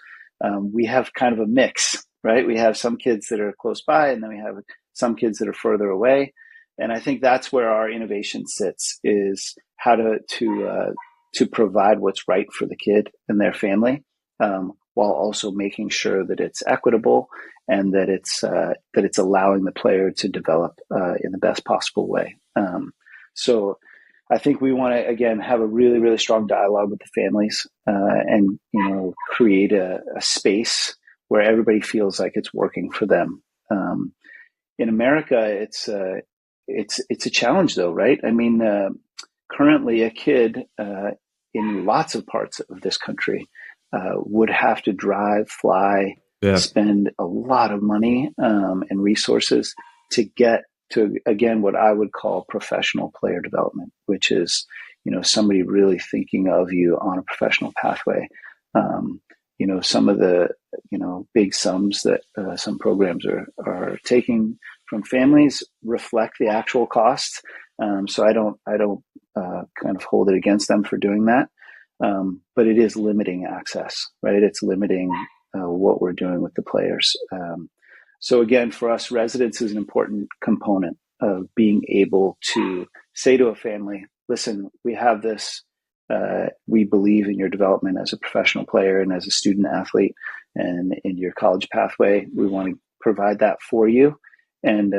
We have kind of a mix, right? We have some kids that are close by, and then we have some kids that are further away. And I think that's where our innovation sits, is how to provide what's right for the kid and their family, while also making sure that it's equitable and that it's allowing the player to develop in the best possible way. So I think we want to, again, have a really, really strong dialogue with the families and create a space where everybody feels like it's working for them. In America, it's a challenge, though, right? I mean, currently, a kid in lots of parts of this country would have to drive, fly, spend a lot of money and resources to get to, again, what I would call professional player development, which is, somebody really thinking of you on a professional pathway. Some of the, big sums that some programs are taking from families reflect the actual costs. So I don't kind of hold it against them for doing that. But it is limiting access, right? It's limiting what we're doing with the players. So again, for us, residence is an important component of being able to say to a family, listen, we have this, we believe in your development as a professional player and as a student athlete and in your college pathway. We want to provide that for you. And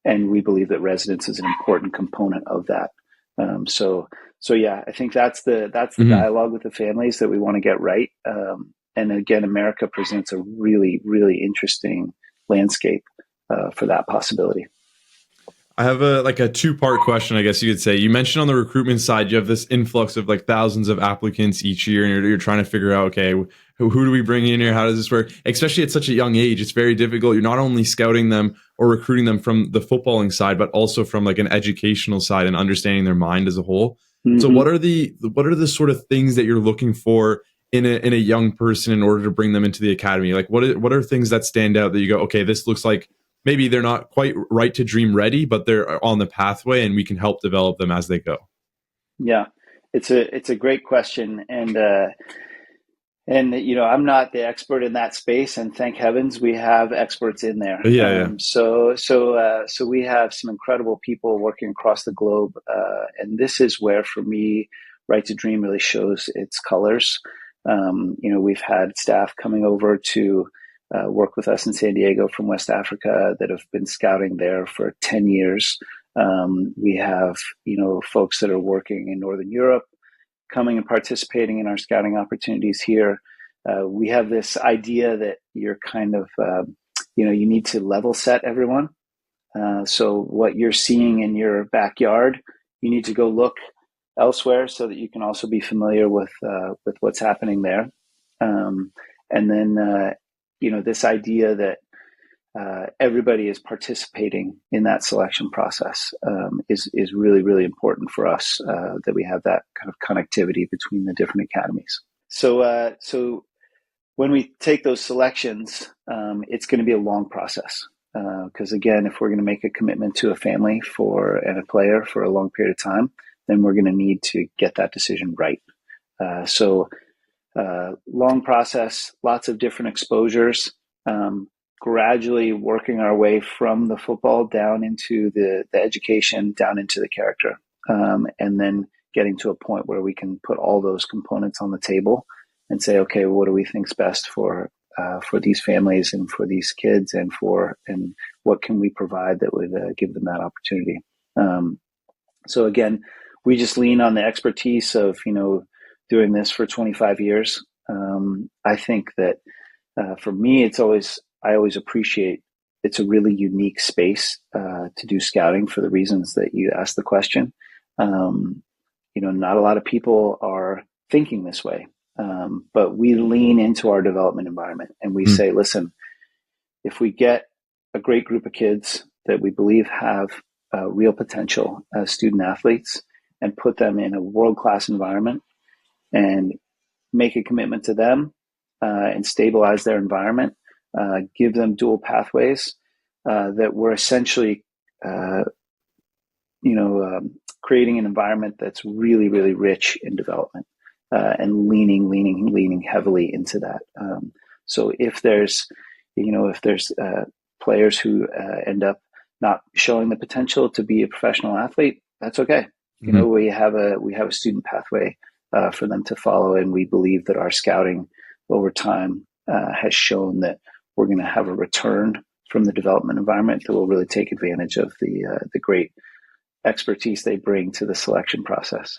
we believe that residence is an important component of that. So yeah, I think that's the dialogue with the families that we want to get right. And again, America presents a really, really interesting landscape for that possibility. I have a two-part question, I guess you could say. You mentioned on the recruitment side, you have this influx of like thousands of applicants each year, and you're trying to figure out, okay, who do we bring in here? How does this work? Especially at such a young age, it's very difficult. You're not only scouting them or recruiting them from the footballing side, but also from like an educational side and understanding their mind as a whole. So what are the sort of things that you're looking for in a young person in order to bring them into the academy? Like what are things that stand out that you go, okay, this looks like maybe they're not quite right to dream ready, but they're on the pathway and we can help develop them as they go? Yeah, it's a great question. And I'm not the expert in that space, and thank heavens we have experts in there. So we have some incredible people working across the globe. And this is where, for me, Right to Dream really shows its colors. We've had staff coming over to work with us in San Diego from West Africa that have been scouting there for 10 years. We have, folks that are working in Northern Europe coming and participating in our scouting opportunities here. We have this idea that you're kind of, you need to level set everyone. So what you're seeing in your backyard, you need to go look elsewhere so that you can also be familiar with what's happening there. And then, this idea that everybody is participating in that selection process is really, really important for us, that we have that kind of connectivity between the different academies. So when we take those selections, it's going to be a long process. Because again, if we're going to make a commitment to a family and a player for a long period of time, then we're going to need to get that decision right. So long process, lots of different exposures, gradually working our way from the football down into the education, down into the character, and then getting to a point where we can put all those components on the table and say, okay, what do we think's best for these families and for these kids, and what can we provide that would give them that opportunity. So again, we just lean on the expertise of doing this for 25 years. I think that for me, I always appreciate it's a really unique space to do scouting for the reasons that you asked the question. Not a lot of people are thinking this way, but we lean into our development environment and we say, listen, if we get a great group of kids that we believe have real potential as student athletes and put them in a world-class environment and make a commitment to them and stabilize their environment, give them dual pathways, that we're essentially, creating an environment that's really, really rich in development and leaning heavily into that. So if there's players who end up not showing the potential to be a professional athlete, that's okay. We have a student pathway for them to follow, and we believe that our scouting over time has shown that we're going to have a return from the development environment that will really take advantage of the great expertise they bring to the selection process.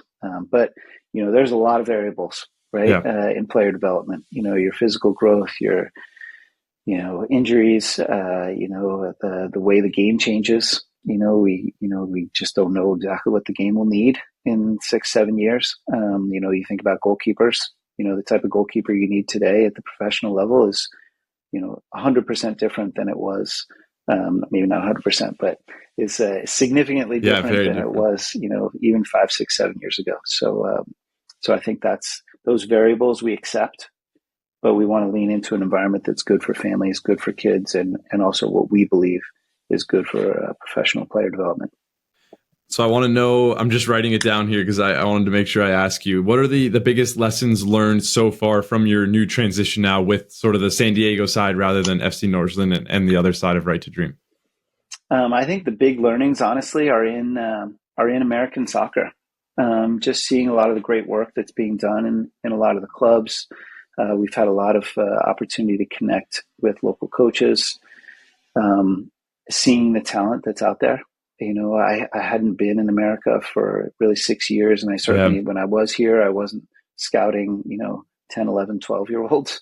But there's a lot of variables, right? Yeah. In player development, your physical growth, your injuries, the way the game changes. We just don't know exactly what the game will need in 6-7 years. You think about goalkeepers. The type of goalkeeper you need today at the professional level is 100% different than it was. Maybe not 100%, but is significantly different than it was, even 5, 6, 7 years ago. So I think that's those variables we accept, but we want to lean into an environment that's good for families, good for kids, and also what we believe is good for professional player development. So I want to know, I'm just writing it down here because I wanted to make sure I ask you, what are the biggest lessons learned so far from your new transition now with sort of the San Diego side rather than FC Northland and the other side of Right to Dream? I think the big learnings, honestly, are in American soccer. Just seeing a lot of the great work that's being done in a lot of the clubs. We've had a lot of opportunity to connect with local coaches, seeing the talent that's out there. I hadn't been in America for really 6 years. And I certainly, when I was here, I wasn't scouting, 10, 11, 12-year-olds.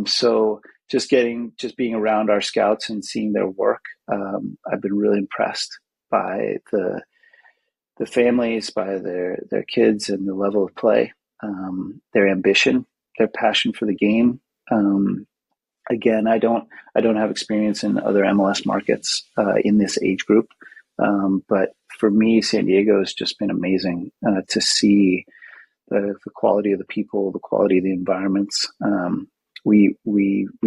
So just being around our scouts and seeing their work, I've been really impressed by the families, by their kids and the level of play, their ambition, their passion for the game. Again, I don't have experience in other MLS markets in this age group. But for me, San Diego has just been amazing to see the quality of the people, the quality of the environments. We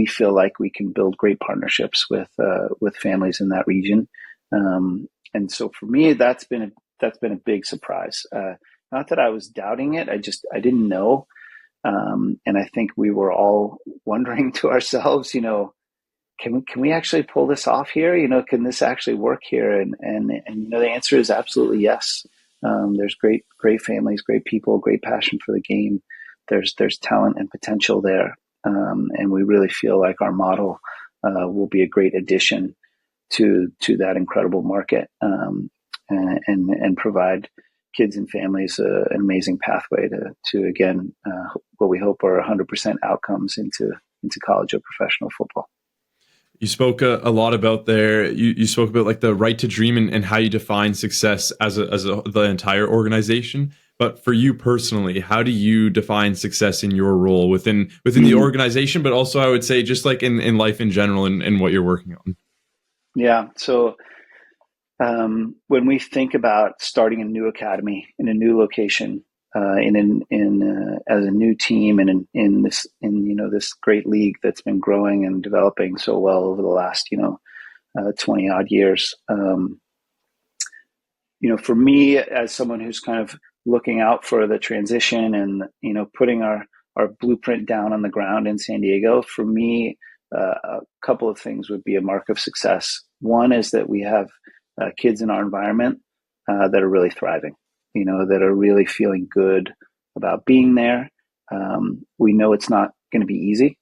feel like we can build great partnerships with families in that region. And so for me, that's been a big surprise. Not that I was doubting it. I didn't know. And I think we were all wondering to ourselves, can we actually pull this off here? Can this actually work here? And the answer is absolutely yes. There's great families, great people, great passion for the game. There's talent and potential there. And we really feel like our model will be a great addition to that incredible market, and provide kids and families an amazing pathway to again, what we hope are 100% outcomes into college or professional football. You spoke a lot about there. You spoke about like the right to dream and how you define success as the entire organization. But for you personally, how do you define success in your role within the organization, but also I would say just like in life in general and what you're working on? Yeah. So when we think about starting a new academy in a new location, as a new team and in this great league that's been growing and developing so well over the last 20 odd years. For me, as someone who's kind of looking out for the transition and putting our blueprint down on the ground in San Diego, for me, a couple of things would be a mark of success. One is that we have kids in our environment that are really thriving, that are really feeling good about being there. We know it's not going to be easy.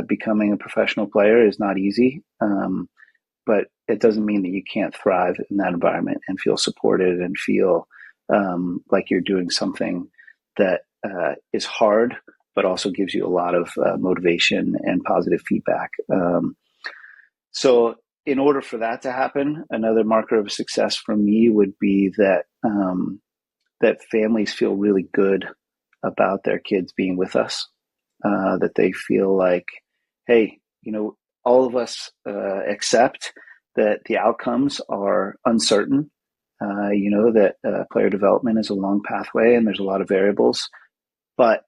Becoming a professional player is not easy, but it doesn't mean that you can't thrive in that environment and feel supported and feel like you're doing something that is hard, but also gives you a lot of motivation and positive feedback. So in order for that to happen, another marker of success for me would be that that families feel really good about their kids being with us, that they feel like, hey, all of us accept that the outcomes are uncertain, that player development is a long pathway and there's a lot of variables, but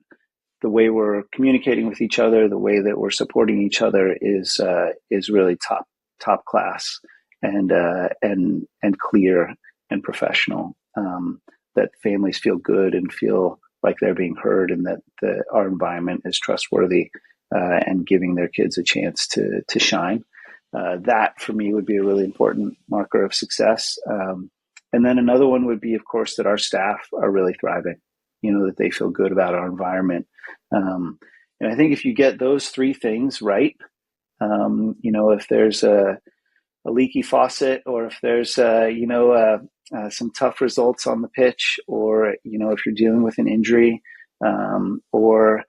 the way we're communicating with each other, the way that we're supporting each other is really top class and clear and professional. That families feel good and feel like they're being heard, and that our environment is trustworthy and giving their kids a chance to shine. That for me would be a really important marker of success. And then another one would be, of course, that our staff are really thriving. That they feel good about our environment. And I think if you get those three things right, if there's a leaky faucet, or if there's some tough results on the pitch, or if you're dealing with an injury, or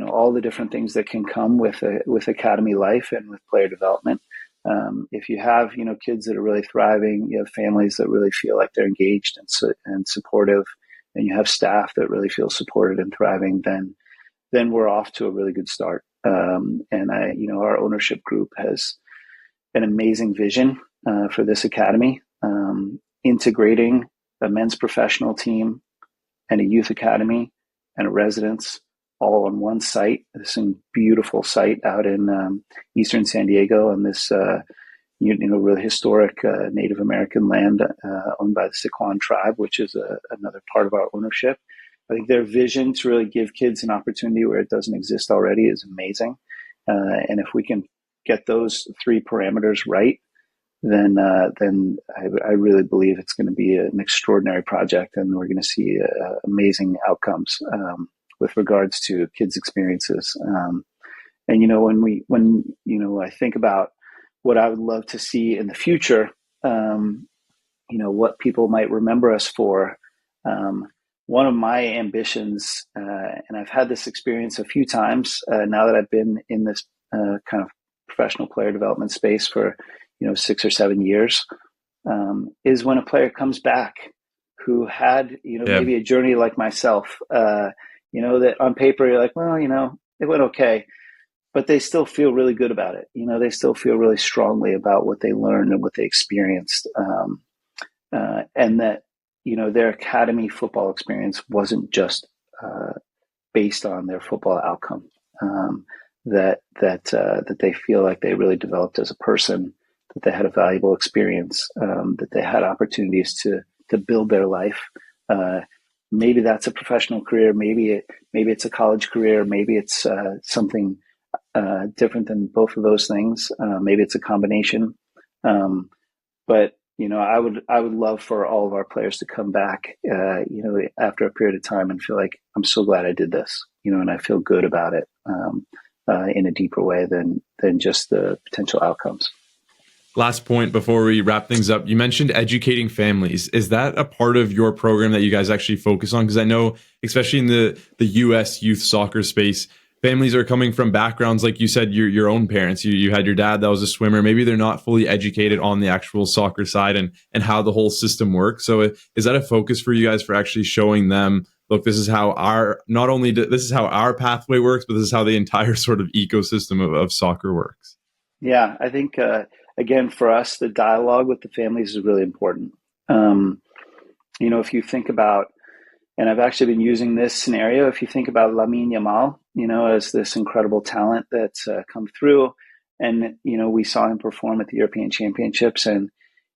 all the different things that can come with academy life and with player development. If you have kids that are really thriving, you have families that really feel like they're engaged and supportive, and you have staff that really feel supported and thriving, then we're off to a really good start. And our ownership group has an amazing vision for this academy, integrating a men's professional team and a youth academy and a residence all on one site. This beautiful site out in eastern San Diego, on this really historic Native American land owned by the Siquan tribe, which is another part of our ownership. I think their vision to really give kids an opportunity where it doesn't exist already is amazing. And if we can get those three parameters right, then I really believe it's going to be an extraordinary project, and we're going to see amazing outcomes with regards to kids' experiences. And when I think about what I would love to see in the future, what people might remember us for. One of my ambitions, and I've had this experience a few times now that I've been in this kind of professional player development space for 6 or 7 years, is when a player comes back who had maybe a journey like myself, that on paper you're like, well, it went okay, but they still feel really good about it. They still feel really strongly about what they learned and what they experienced, and that their academy football experience wasn't just based on their football outcome. That they feel like they really developed as a person, that they had a valuable experience, that they had opportunities to build their life. Maybe that's a professional career. Maybe it's a college career. Maybe it's something different than both of those things. Maybe it's a combination. But I would love for all of our players to come back, after a period of time and feel like, I'm so glad I did this, and I feel good about it in a deeper way than just the potential outcomes. Last point before we wrap things up. You mentioned educating families. Is that a part of your program that you guys actually focus on? Because I know, especially in the US youth soccer space, families are coming from backgrounds, like you said, your own parents. You had your dad that was a swimmer. Maybe they're not fully educated on the actual soccer side and how the whole system works. So is that a focus for you guys, for actually showing them, look, this is how this is how our pathway works, but this is how the entire sort of ecosystem of soccer works? Yeah, I think, again, for us, the dialogue with the families is really important. If you think about And I've actually been using this scenario. If you think about Lamine Yamal, as this incredible talent that's come through, and we saw him perform at the European Championships, and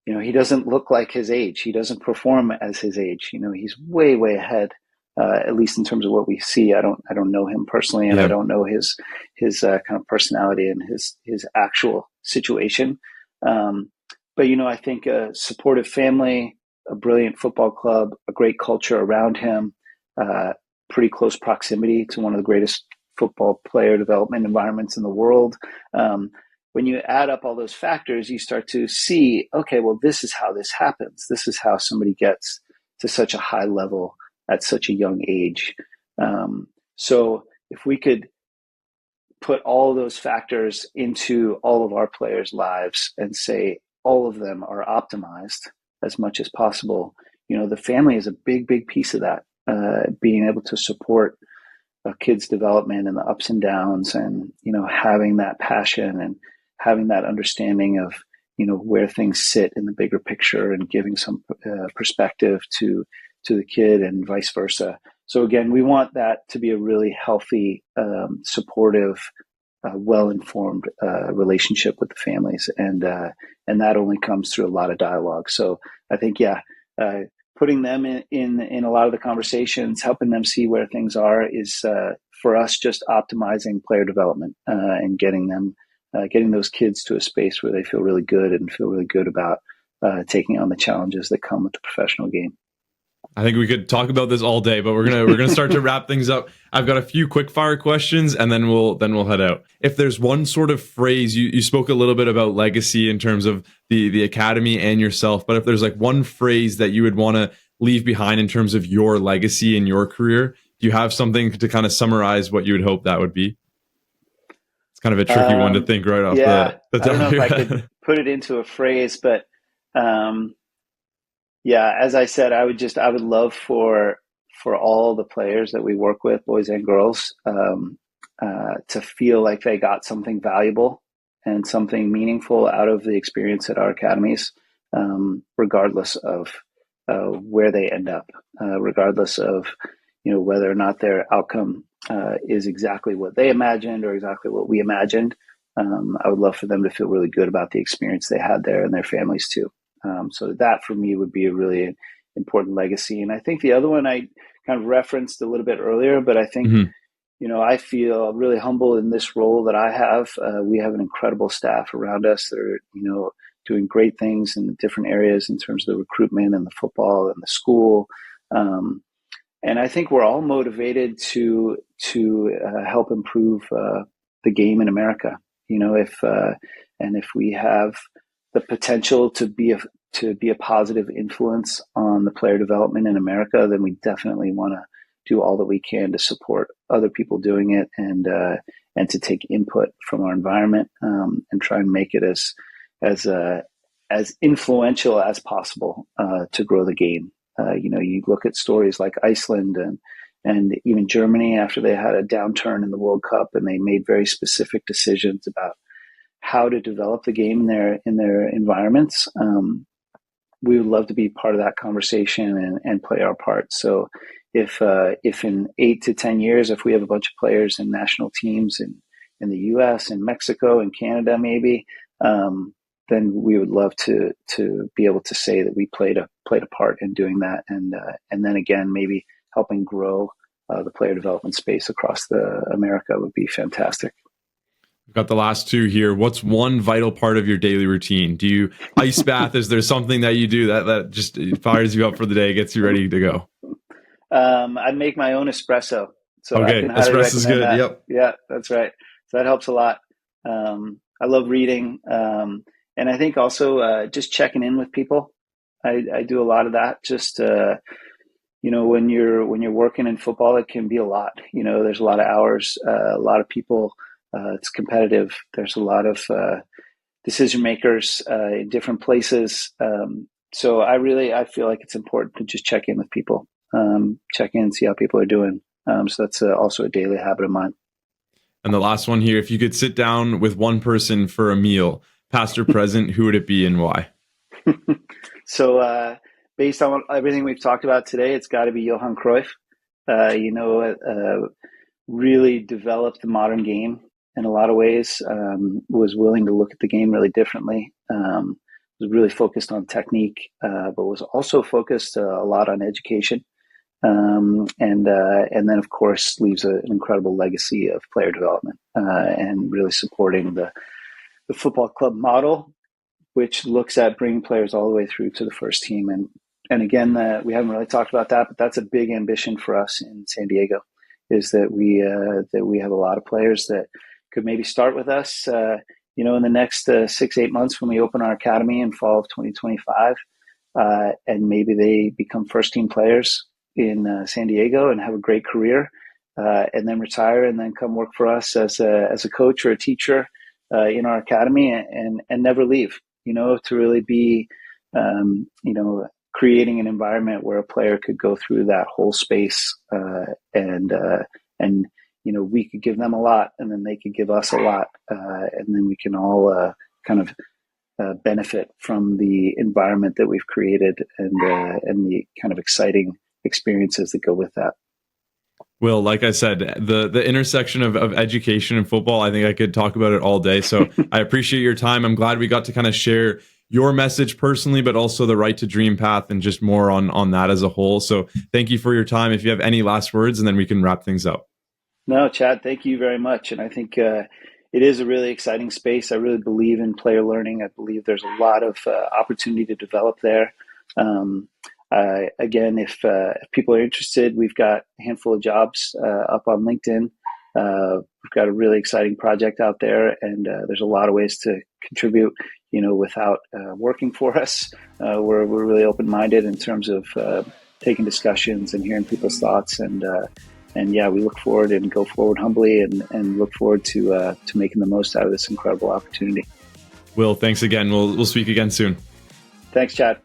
he doesn't look like his age. He doesn't perform as his age. He's way, way ahead, at least in terms of what we see. I don't know him personally, and I Yeah. don't know his kind of personality and his actual situation. Um, but I think a supportive family, a brilliant football club, a great culture around him, uh, pretty close proximity to one of the greatest football player development environments in the world. When you add up all those factors, you start to see, okay, well, this is how this happens. This is how somebody gets to such a high level at such a young age. So if we could put all those factors into all of our players' lives and say all of them are optimized as much as possible, the family is a big, big piece of that. Being able to support a kid's development and the ups and downs, and having that passion and having that understanding of where things sit in the bigger picture, and giving some perspective to the kid, and vice versa. So again, we want that to be a really healthy, supportive, well-informed relationship with the families, and that only comes through a lot of dialogue. So I think, yeah, putting them in a lot of the conversations, helping them see where things are, is for us just optimizing player development, and getting those kids to a space where they feel really good, and feel really good about taking on the challenges that come with the professional game. I think we could talk about this all day, but we're gonna start to wrap things up. I've got a few quick fire questions, and then we'll head out. If there's one sort of phrase, you spoke a little bit about legacy in terms of the academy and yourself, but if there's like one phrase that you would want to leave behind in terms of your legacy in your career, do you have something to kind of summarize what you would hope that would be? It's kind of a tricky one to think right off Yeah, the I don't top know of if your I could head. put it into a phrase, but um, yeah, as I said, I would love for all the players that we work with, boys and girls, to feel like they got something valuable and something meaningful out of the experience at our academies, regardless of where they end up, regardless of whether or not their outcome is exactly what they imagined or exactly what we imagined. I would love for them to feel really good about the experience they had there, and their families too. So that for me would be a really important legacy. And I think the other one I kind of referenced a little bit earlier, but I think, Mhm. I feel really humble in this role that I have. We have an incredible staff around us that are, doing great things in different areas in terms of the recruitment and the football and the school. Um, and I think we're all motivated to help improve the game in America. If we have the potential to be a positive influence on the player development in America, then we definitely want to do all that we can to support other people doing it, and to take input from our environment, and try and make it as as influential as possible to grow the game. You look at stories like Iceland and even Germany after they had a downturn in the World Cup, and they made very specific decisions about how to develop the game in their environments. We would love to be part of that conversation, and play our part. So if in 8 to 10 years, if we have a bunch of players in national teams in the U.S. and Mexico and Canada, maybe, then we would love to be able to say that we played a part in doing that, and then again maybe helping grow the player development space across the America would be fantastic. We've got the last two here. What's one vital part of your daily routine? Do you ice bath? Is there something that you do that just fires you up for the day, gets you ready to go? I make my own espresso, so I can Okay, highly espresso's recommend good. that. Yep. Yeah, that's right. So that helps a lot. I love reading, and I think also just checking in with people. I do a lot of that. Just when you're working in football, it can be a lot. There's a lot of hours, a lot of people. It's competitive. There's a lot of decision makers in different places. So I feel like it's important to just check in with people, check in, see how people are doing. So that's also a daily habit of mine. And the last one here, if you could sit down with one person for a meal, past or present, who would it be and why? So based on everything we've talked about today, it's got to be Johan Cruyff. Really developed the modern game in a lot of ways. Was willing to look at the game really differently. Was really focused on technique, but was also focused a lot on education. And then, of course, leaves an incredible legacy of player development and really supporting the football club model, which looks at bringing players all the way through to the first team. And again, we haven't really talked about that, but that's a big ambition for us in San Diego, is that we have a lot of players that could maybe start with us, in the next 6-8 months when we open our academy in fall of 2025, and maybe they become first team players in San Diego and have a great career, and then retire and then come work for us as a coach or a teacher in our academy and never leave. To really be, creating an environment where a player could go through that whole space, and we could give them a lot, and then they could give us a lot, and then we can all kind of benefit from the environment that we've created and the kind of exciting experiences that go with that. Will, like I said, the intersection of education and football, I think I could talk about it all day. So I appreciate your time. I'm glad we got to kind of share your message personally, but also the Right to Dream path and just more on that as a whole. So thank you for your time. If you have any last words, and then we can wrap things up. No, Chad, thank you very much. And I think it is a really exciting space. I really believe in player learning. I believe there's a lot of opportunity to develop there. Again, if people are interested, we've got a handful of jobs up on LinkedIn. We've got a really exciting project out there, and there's a lot of ways to contribute, without working for us. We're really open-minded in terms of taking discussions and hearing people's thoughts. And yeah, we look forward and go forward humbly and look forward to making the most out of this incredible opportunity. Will, thanks again. We'll speak again soon. Thanks, Chad.